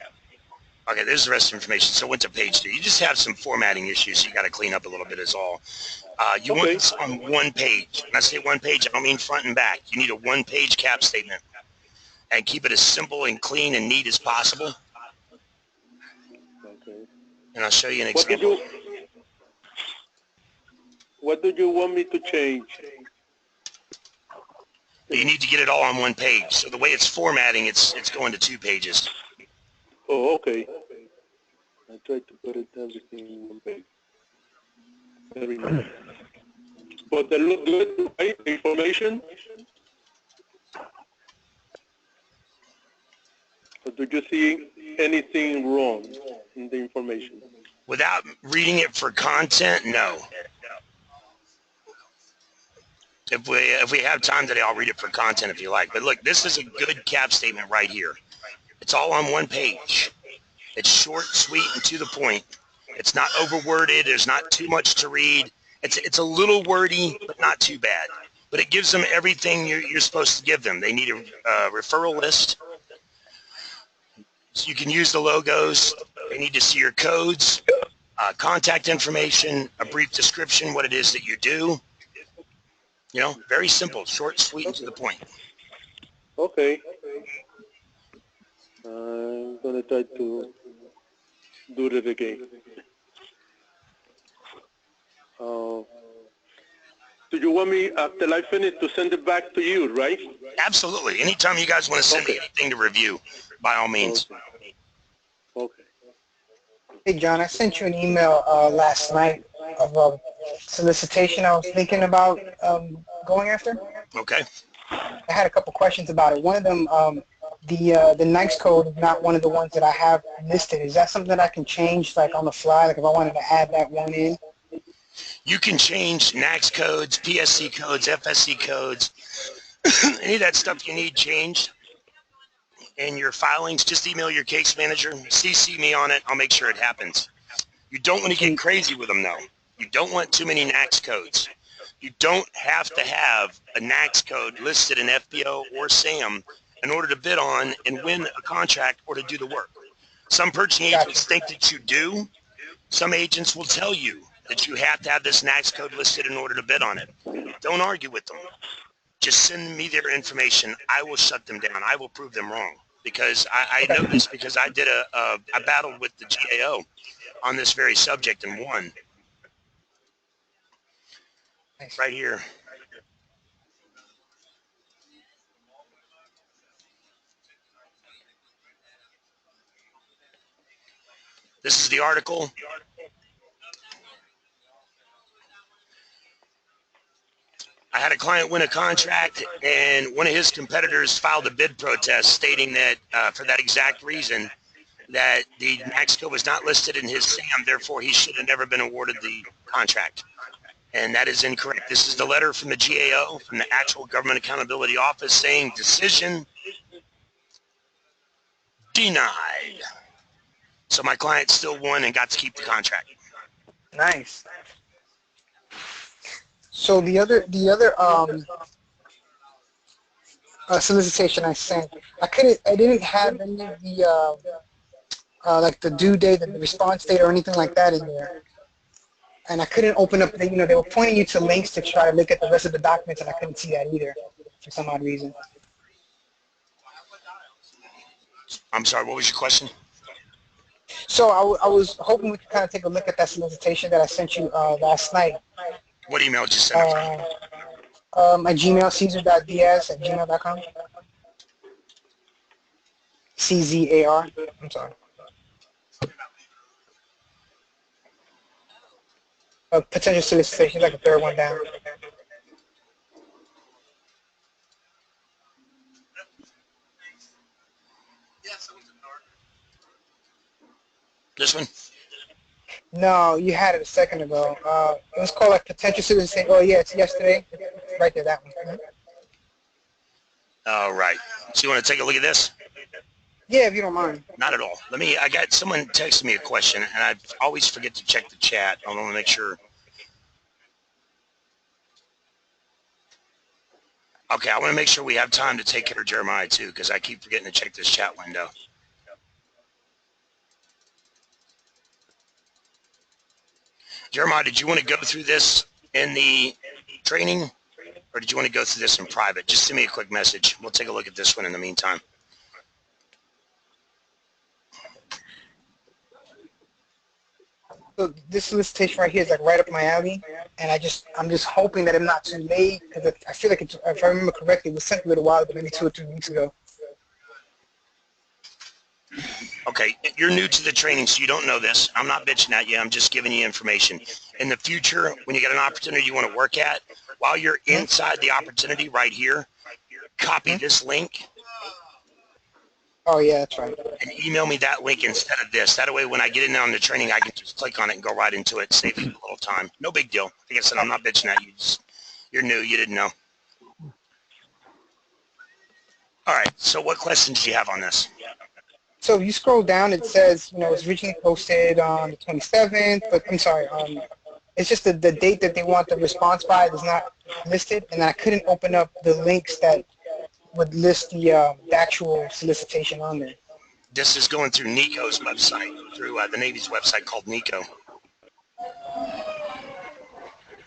Okay, there's the rest of the information. So went to page 2. You just have some formatting issues you got to clean up a little bit is all. You want this on one page. When I say one page, I don't mean front and back. You need a one-page cap statement. And keep it as simple and clean and neat as possible. Okay. And I'll show you an example. What do you want me to change? You need to get it all on one page. So the way it's formatting, it's going to 2 pages. Oh, okay. I tried to put it everything in one page. Very nice. But they look good, right? Information? Or do you see anything wrong in the information? Without reading it for content, no. If we have time today, I'll read it for content if you like. But look, this is a good cap statement right here. It's all on one page. It's short, sweet, and to the point. It's not overworded. There's not too much to read. It's a little wordy, but not too bad. But it gives them everything you're supposed to give them. They need a referral list. So you can use the logos. They need to see your codes, contact information, a brief description, what it is that you do. You know, very simple, short, sweet, and to the point. Okay. I'm going to try to do it again. Do you want me, after I finish, to send it back to you, right? Absolutely. Anytime you guys want to send me anything to review, by all means. Okay. Hey, John, I sent you an email last night of a solicitation I was thinking about going after. Okay. I had a couple questions about it. One of them, the NICE code is not one of the ones that I have listed. Is that something that I can change, like on the fly, like if I wanted to add that one in? You can change NACS codes, PSC codes, FSC codes, any of that stuff you need changed in your filings. Just email your case manager, CC me on it. I'll make sure it happens. You don't want to get crazy with them, though. You don't want too many NACS codes. You don't have to have a NACS code listed in FBO or SAM in order to bid on and win a contract or to do the work. Some purchasing agents think that you do. Some agents will tell you that you have to have this NACS code listed in order to bid on it. Don't argue with them. Just send me their information. I will shut them down. I will prove them wrong. Because I know this because I did I battled with the GAO on this very subject and won. Right here. This is the article. I had a client win a contract, and one of his competitors filed a bid protest stating that for that exact reason, that the NACS code was not listed in his SAM, therefore he should have never been awarded the contract. And that is incorrect. This is the letter from the GAO, from the actual Government Accountability Office, saying decision denied. So my client still won and got to keep the contract. Nice. So the other solicitation I sent, I didn't have any of the like the due date, the response date, or anything like that in there, and I couldn't open up. They were pointing you to links to try to look at the rest of the documents, and I couldn't see that either for some odd reason. I'm sorry, what was your question? So I was hoping we could kind of take a look at that solicitation that I sent you last night. What email did you send it from? My Gmail, Cesar.diaz@gmail.com. CZAR. I'm sorry. Potential solicitation, like the third one down. This one? No, you had it a second ago. It was called like potential solicitation. Oh yeah, it's yesterday. Right there, that one. Mm-hmm. All right. So you want to take a look at this? Yeah, if you don't mind. Not at all. I got someone texting me a question, and I always forget to check the chat. I want to make sure. Okay, I want to make sure we have time to take care of Jeremiah too, because I keep forgetting to check this chat window. Jeremiah, did you want to go through this in the training, or did you want to go through this in private? Just send me a quick message. We'll take a look at this one in the meantime. So this solicitation right here is like right up my alley, and I'm just hoping that I'm not too late, because I feel like if I remember correctly, it was sent a little while ago, maybe 2 or 3 weeks ago. Okay, you're new to the training, so you don't know this. I'm not bitching at you. I'm just giving you information. In the future, when you get an opportunity you want to work at, while you're inside the opportunity right here, copy this link. Oh, yeah, that's right. And email me that link instead of this. That way, when I get in on the training, I can just click on it and go right into it, save you a little time. No big deal. Like I said, I'm not bitching at you. You're new. You didn't know. All right, so what questions do you have on this? So if you scroll down, it says, you know, it's originally posted on the 27th, but I'm sorry, it's just the date that they want the response by is not listed, and I couldn't open up the links that would list the actual solicitation on there. This is going through NICO's website, through the Navy's website called NICO.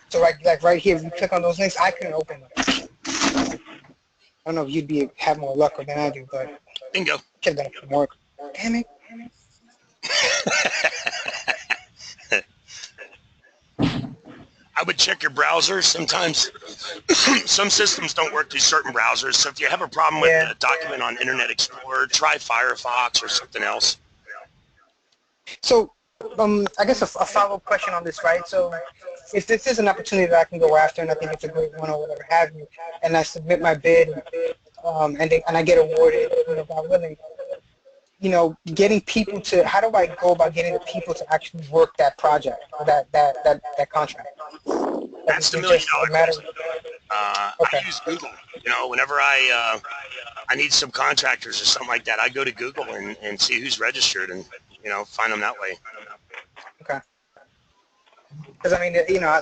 So like right here, if you click on those links, I couldn't open them. I don't know if you'd have more luck than I do, but Bingo. Should have done some work. Damn it. I would check your browser. Sometimes some systems don't work through certain browsers. So if you have a problem with a document on Internet Explorer, try Firefox or something else. So I guess a follow-up question on this, right? So if this is an opportunity that I can go after, and I think it's a great one or whatever have you, and I submit my bid, and I get awarded, you know, God willing, you know, getting people to, how do I go about getting the people to actually work that project or that contract? That's the $1 million question. I use Google. You know, whenever I need subcontractors or something like that, I go to Google and see who's registered and, you know, find them that way. Okay. Because, I mean, you know,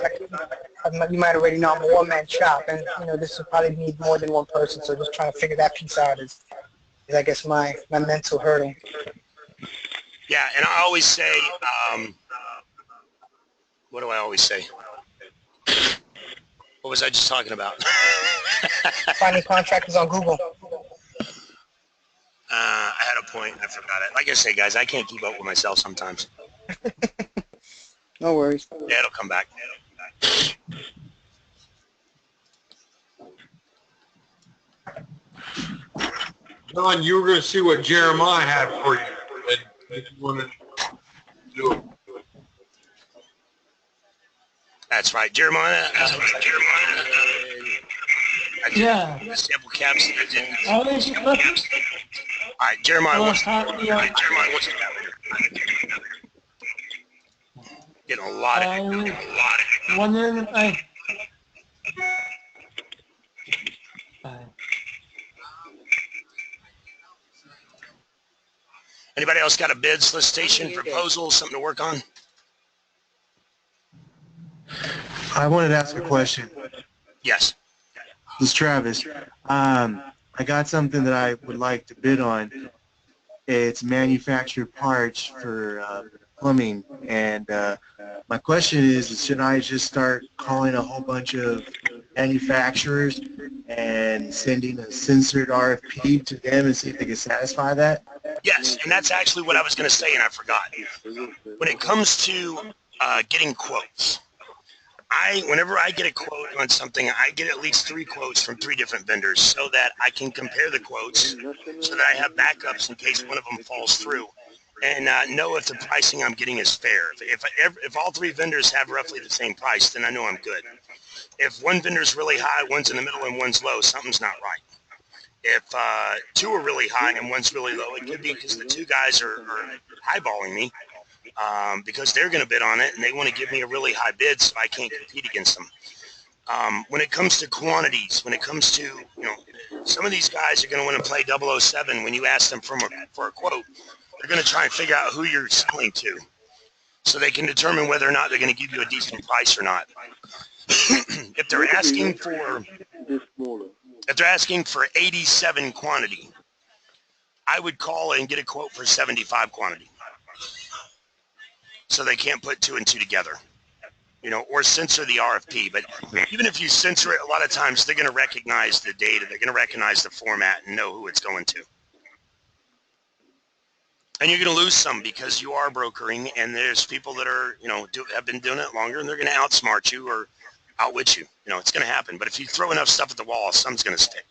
you might already know I'm a one-man shop, and, you know, this would probably need more than one person, so just trying to figure that piece out is I guess, my mental hurdle. Yeah, and I always say, what do I always say? What was I just talking about? Finding contractors on Google. I had a point. I forgot it. Like I say, guys, I can't keep up with myself sometimes. No worries. Yeah, it'll come back. Don, you were going to see what Jeremiah had for you, and if you wanted to do it. That's right, Jeremiah. Yeah. Sample caps. All right, Jeremiah wants to get later. Getting a lot of Anybody else got a bid, solicitation, proposal, something to work on? I wanted to ask a question. Yes. This is Travis. I got something that I would like to bid on. It's manufactured parts for plumbing, and my question is, should I just start calling a whole bunch of manufacturers and sending a censored RFP to them and see if they can satisfy that? Yes, and that's actually what I was going to say, and I forgot. When it comes to getting quotes, whenever I get a quote on something, I get at least 3 quotes from 3 different vendors so that I can compare the quotes so that I have backups in case one of them falls through and know if the pricing I'm getting is fair. If all 3 vendors have roughly the same price, then I know I'm good. If one vendor's really high, one's in the middle, and one's low, something's not right. If 2 are really high and one's really low, it could be because the 2 guys are highballing me because they're going to bid on it and they want to give me a really high bid so I can't compete against them. When it comes to quantities, when it comes to, you know, some of these guys are going to want to play 0.007 when you ask them for a quote. They're going to try and figure out who you're selling to so they can determine whether or not they're going to give you a decent price or not. If they're asking for If they're asking for 87 quantity, I would call and get a quote for 75 quantity. So they can't put 2 and 2 together, or censor the RFP. But even if you censor it, a lot of times they're going to recognize the data. They're going to recognize the format and know who it's going to. And you're going to lose some because you are brokering, and there's people that are, have been doing it longer, and they're going to outsmart you or outwit you. It's going to happen. But if you throw enough stuff at the wall, some's going to stick.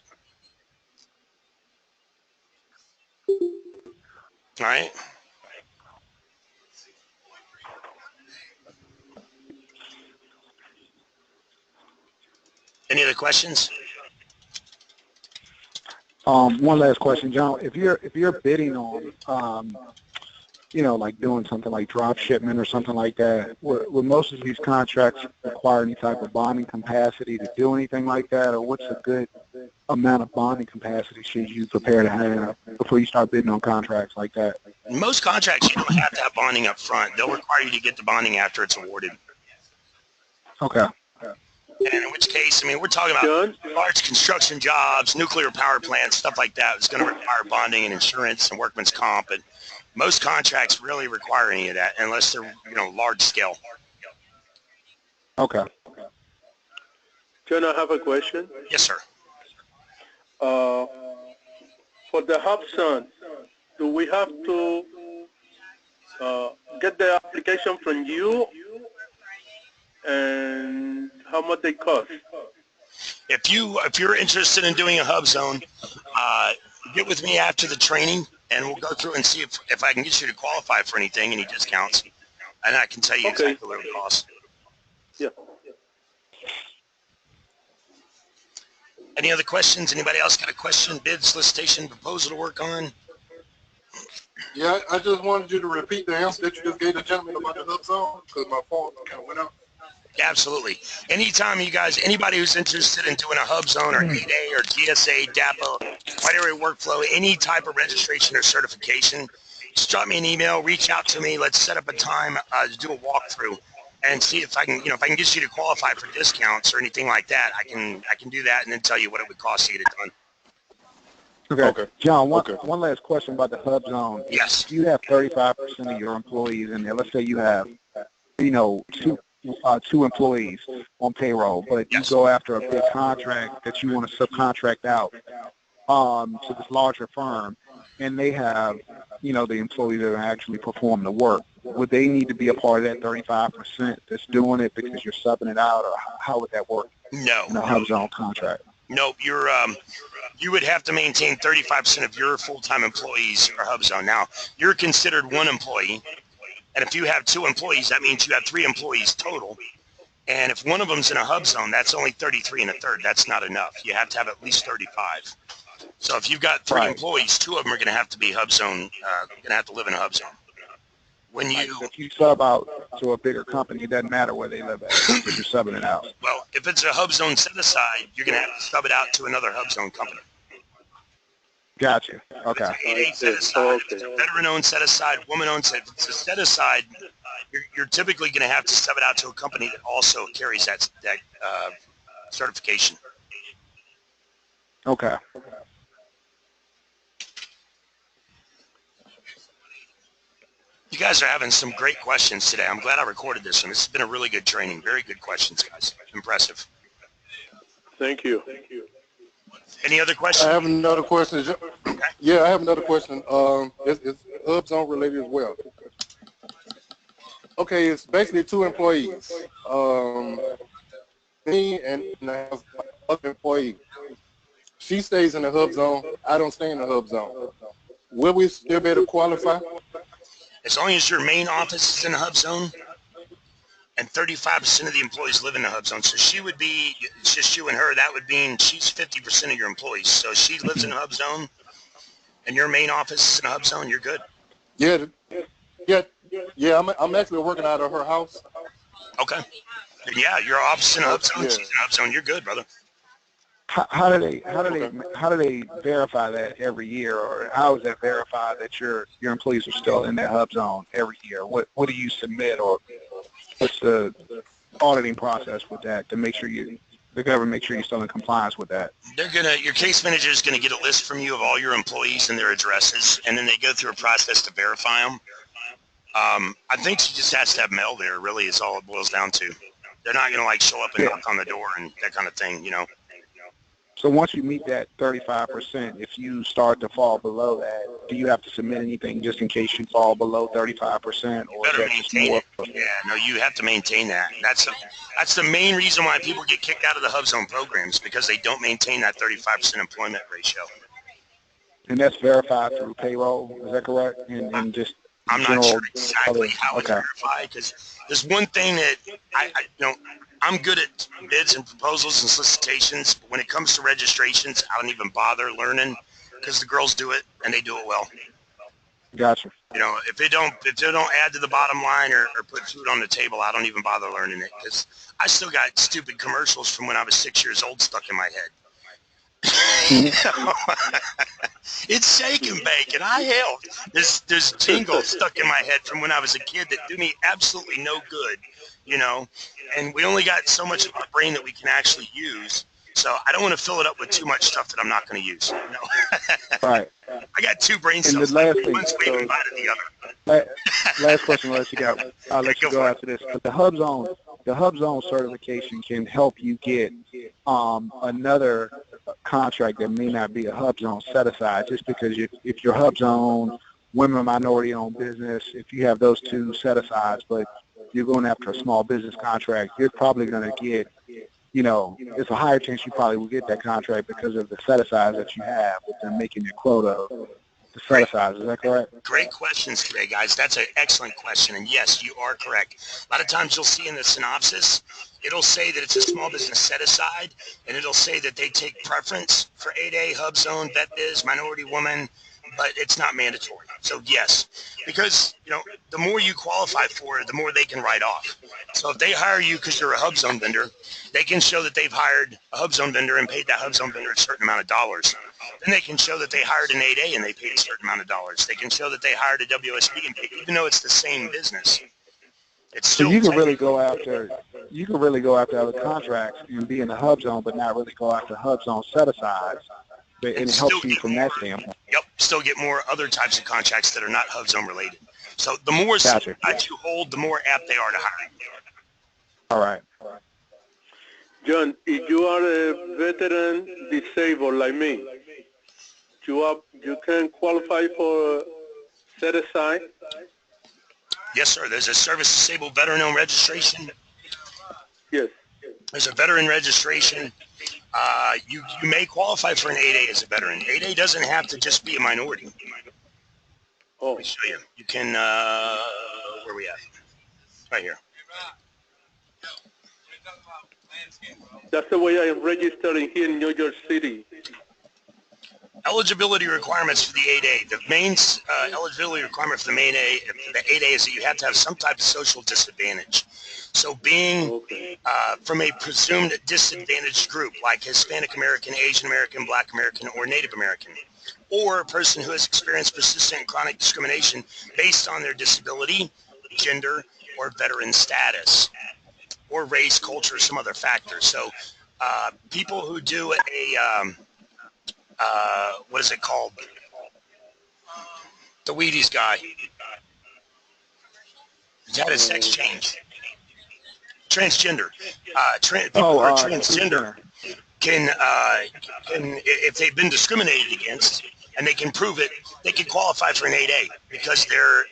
All right. Any other questions? One last question, John. If you're bidding on, like doing something like drop shipment or something like that, would most of these contracts require any type of bonding capacity to do anything like that, or what's a good amount of bonding capacity should you prepare to have before you start bidding on contracts like that? In most contracts, you don't have to have bonding up front. They'll require you to get the bonding after it's awarded. Okay. And in which case, we're talking about large construction jobs, nuclear power plants, stuff like that. It's going to require bonding and insurance and workman's comp. But most contracts really require any of that unless they're, large scale. Okay. John, I have a question. Yes, sir. For the HubZone, do we have to get the application from you? And how much they cost? If you're interested in doing a HubZone, get with me after the training, and we'll go through and see if I can get you to qualify for anything, any discounts, and I can tell you exactly what it costs. Yeah. Any other questions? Anybody else got a question, bid, solicitation, proposal to work on? Yeah, I just wanted you to repeat the answer that you just gave the gentleman about the HubZone because my phone kind of went out. Absolutely. Anytime anybody who's interested in doing a HubZone or EightA or TSA, DAPA, wide area workflow, any type of registration or certification, just drop me an email, reach out to me. Let's set up a time to do a walkthrough and see if I can, if I can get you to qualify for discounts or anything like that. I can do that and then tell you what it would cost to get it done. Okay. John, one last question about the HubZone. Yes. If you have 35% of your employees in there, let's say you have, two employees on payroll, but you go after a big contract that you want to subcontract out to this larger firm, and they have, the employees that are actually performing the work. Would they need to be a part of that 35% that's doing it because you're subbing it out, or how would that work? No. In a HubZone contract? Nope. You would have to maintain 35% of your full-time employees for HubZone. Now, you're considered one employee. And if you have 2 employees, that means you have 3 employees total. And if one of them's in a HubZone, that's only 33 1/3. That's not enough. You have to have at least 35. So if you've got 3 employees, 2 of them are going to have to be HubZone, going to have to live in a HubZone. If you sub out to a bigger company, it doesn't matter where they live at, because you're subbing it out. Well, if it's a HubZone set-aside, you're going to have to sub it out to another HubZone company. Gotcha. Okay. If it's a veteran-owned set-aside, woman-owned set. If it's a set-aside, you're typically going to have to sub it out to a company that also carries that certification. Okay. You guys are having some great questions today. I'm glad I recorded this one. This has been a really good training. Very good questions, guys. Impressive. Thank you. Any other questions? I have another question. Yeah, I have another question. It's HubZone related as well. Okay, it's basically 2 employees. Me and another employee. She stays in the HubZone. I don't stay in the HubZone. Will we still be able to qualify? As long as your main office is in the HubZone and 35% of the employees live in the HubZone. So she would be, it's just you and her, that would mean she's 50% of your employees. So she lives in the HubZone and your main office is in the HubZone, you're good. Yeah, I'm actually working out of her house. Okay. Yeah, your office in the HubZone, she's in the HubZone, you're good, brother. How do they verify that every year, or how is that verified that your employees are still in that HubZone every year? What do you submit, or what's the auditing process with that to make sure the government make sure you're still in compliance with that? Your case manager is gonna get a list from you of all your employees and their addresses, and then they go through a process to verify them. I think she just has to have mail there. Really, is all it boils down to. They're not gonna like show up and knock on the door and that kind of thing, you know. So once you meet that 35%, if you start to fall below that, do you have to submit anything just in case you fall below 35%, or is Better that just maintain more? it. Yeah, no, you have to maintain that. That's the main reason why people get kicked out of the HubZone programs, because they don't maintain that 35% employment ratio. And that's verified through payroll, is that correct? And just I'm not sure exactly how it's verified, because there's one thing that I'm good at bids and proposals and solicitations, but when it comes to registrations, I don't even bother learning, because the girls do it and they do it well. Gotcha. You know, if they don't add to the bottom line or put food on the table, I don't even bother learning it, because I still got stupid commercials from when I was 6 years old stuck in my head. It's shake and bake, and I helped. There's jingles stuck in my head from when I was a kid that do me absolutely no good, you know. And we only got so much of our brain that we can actually use. So I don't want to fill it up with too much stuff that I'm not going to use. You know? Right. I got two brain And cells. the last thing, One's waving by to the other. last question, I'll let you go after this. But the HubZone certification can help you get another contract that may not be a HubZone set aside, just because if you're HubZone, women, minority-owned business, if you have those two set asides, but you're going after a small business contract, you're probably going to get, you know, it's a higher chance you probably will get that contract because of the set-asides that you have with them making your quota of the set-asides. Is that correct? Great questions today, guys. That's an excellent question. And yes, you are correct. A lot of times you'll see in the synopsis, it'll say that it's a small business set-aside, and it'll say that they take preference for 8A, HubZone, VetBiz, minority woman, but it's not mandatory. So yes, because, you know, the more you qualify for it, the more they can write off. So if they hire you because you're a HubZone vendor, they can show that they've hired a HubZone vendor and paid that HubZone vendor a certain amount of dollars. Then they can show that they hired an 8A and they paid a certain amount of dollars. They can show that they hired a w.o.s.b and paid, even though it's the same business. It's still so you can really go after other contracts and be in the HubZone, but not really go after HubZone set-asides. And it helps you from that standpoint. Yep, still get more other types of contracts that are not HubZone related. So the more Gotcha. that you hold, the more apt they are to hire. All right. John, if you are a veteran disabled like me, you can qualify for set aside? Yes, sir. There's a service disabled veteran-owned registration. Yes. There's a veteran registration. You may qualify for an 8A as a veteran. 8A doesn't have to just be a minority. Oh. Let me show you. You can, where are we at? Right here. That's the way I am registering here in New York City. Eligibility requirements for the 8A. The main eligibility requirement for the 8A is that you have to have some type of social disadvantage. So being from a presumed disadvantaged group like Hispanic American, Asian American, Black American, or Native American, or a person who has experienced persistent and chronic discrimination based on their disability, gender, or veteran status, or race, culture, or some other factors. So people who do a what is it called? The Wheaties guy. He's had a sex change. Transgender. People who are transgender can, if they've been discriminated against and they can prove it, they can qualify for an 8A because they're,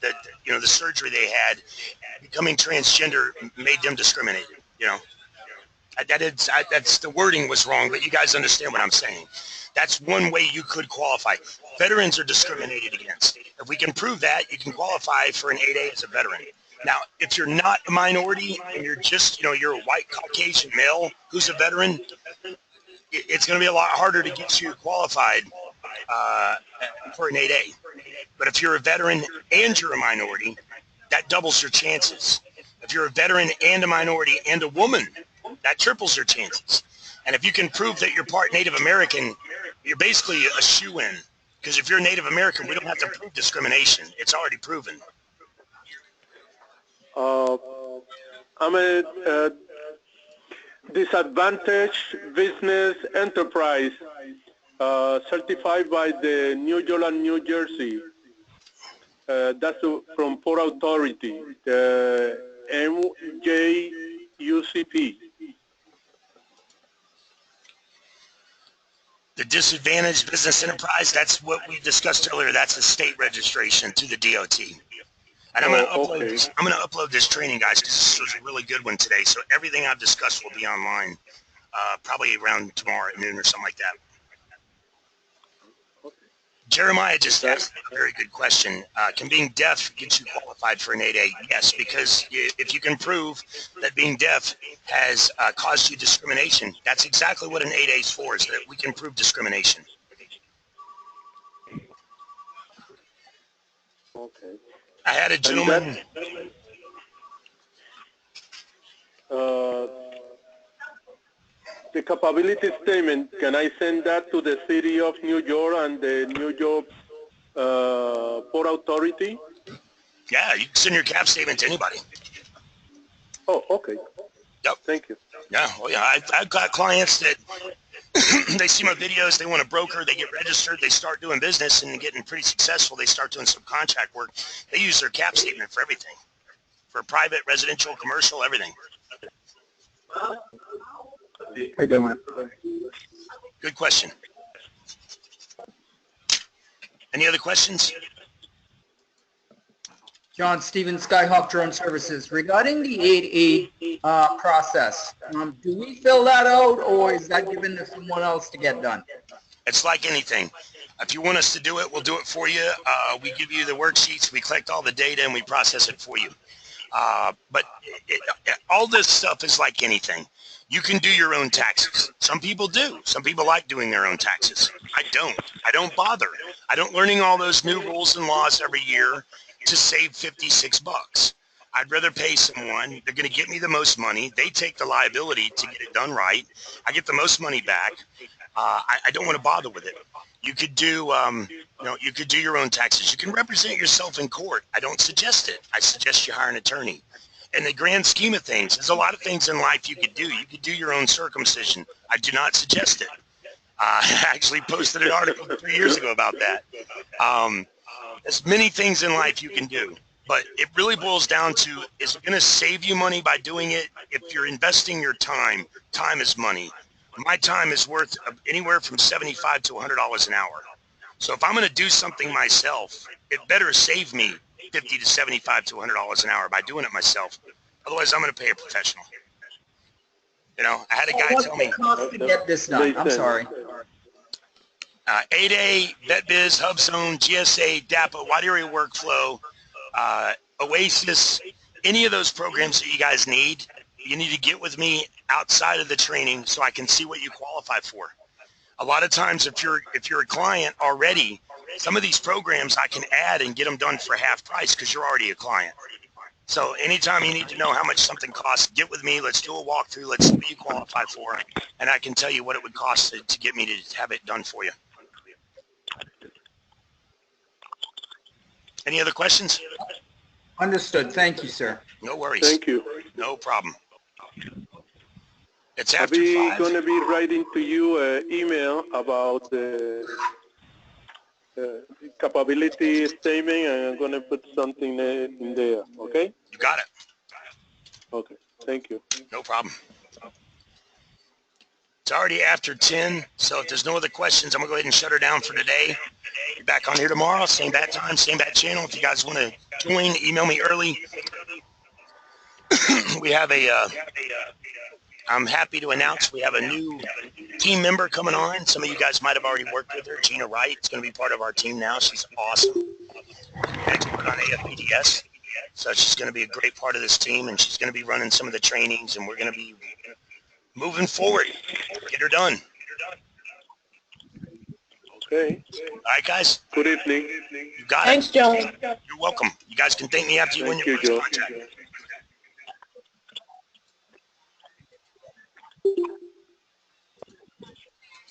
the surgery they had, becoming transgender made them discriminated. You know, that's the wording was wrong, but you guys understand what I'm saying. That's one way you could qualify. Veterans are discriminated against. If we can prove that, you can qualify for an 8A as a veteran. Now, if you're not a minority and you're just, you're a white Caucasian male who's a veteran, it's going to be a lot harder to get you qualified for an 8A. But if you're a veteran and you're a minority, that doubles your chances. If you're a veteran and a minority and a woman, that triples your chances. And if you can prove that you're part Native American, you're basically a shoo-in. Because if you're Native American, we don't have to prove discrimination. It's already proven. disadvantaged business enterprise, certified by the New York and New Jersey. That's from Port Authority, the MJUCP. The disadvantaged business enterprise, that's what we discussed earlier. That's a state registration to the DOT. And I'm going to upload this training, guys, because this was a really good one today. So everything I've discussed will be online, probably around tomorrow at noon or something like that. Jeremiah just asked a very good question. Can being deaf get you qualified for an 8A? Yes, because if you can prove that being deaf has caused you discrimination, that's exactly what an 8A is for, is that we can prove discrimination. Okay. I had a gentleman. The capability statement, can I send that to the City of New York and the New York Port Authority? Yeah, you can send your cap statement to anybody. Oh, okay. Yep. Thank you. Yeah, well, yeah, I've got clients that they see my videos, they want a broker, they get registered, they start doing business and getting pretty successful. They start doing some contract work. They use their cap statement for everything, for private, residential, commercial, everything. Hey, doing? Good question. Any other questions? John Stevens, Skyhawk Drone Services. Regarding the 8A process, do we fill that out, or is that given to someone else to get done? It's like anything. If you want us to do it, we'll do it for you. We give you the worksheets, we collect all the data, and we process it for you. But all this stuff is like anything. You can do your own taxes. Some people do. Some people like doing their own taxes. I don't. I don't bother. I don't learning all those new rules and laws every year to save $56. I'd rather pay someone. They're going to get me the most money. They take the liability to get it done right. I get the most money back. I don't want to bother with it. You could do, you could do your own taxes. You can represent yourself in court. I don't suggest it. I suggest you hire an attorney. In the grand scheme of things, there's a lot of things in life you could do. You could do your own circumcision. I do not suggest it. I actually posted an article 3 years ago about that. There's many things in life you can do, but it really boils down to, is it going to save you money by doing it? If you're investing your time, time is money. My time is worth anywhere from $75 to $100 an hour. So if I'm going to do something myself, it better save me $50 to $75 to $100 an hour by doing it myself. Otherwise, I'm going to pay a professional. You know, I had a guy tell me. What's the cost to get this done? I'm sorry. 8A, VetBiz, HubZone, GSA, DAPA, Wide Area Workflow, Oasis, any of those programs that you guys need, you need to get with me outside of the training so I can see what you qualify for. A lot of times, if you're a client already, some of these programs I can add and get them done for half price because you're already a client. So anytime you need to know how much something costs, get with me. Let's do a walkthrough. Let's see what you qualify for, and I can tell you what it would cost to get me to have it done for you. Any other questions? Understood. Thank you, sir. No worries. Thank you. No problem. It's I'll after be 5. going to be writing to you an email about the capability statement, and I'm going to put something in there, okay? You got it. Okay, thank you. No problem. It's already after 10, so if there's no other questions, I'm going to go ahead and shut her down for today. Be back on here tomorrow, same bat time, same bat channel. If you guys want to join, email me early. We have I'm happy to announce we have a new team member coming on. Some of you guys might have already worked with her, Gina Wright. It's going to be part of our team now. She's awesome. Expert on AFPDS. So she's going to be a great part of this team, and she's going to be running some of the trainings, and we're going to be moving forward. Get her done. Okay. All right, guys. Good evening. You got it. Thanks, John. You're welcome. You guys can thank me after you win your Thank you, first Joe. contract.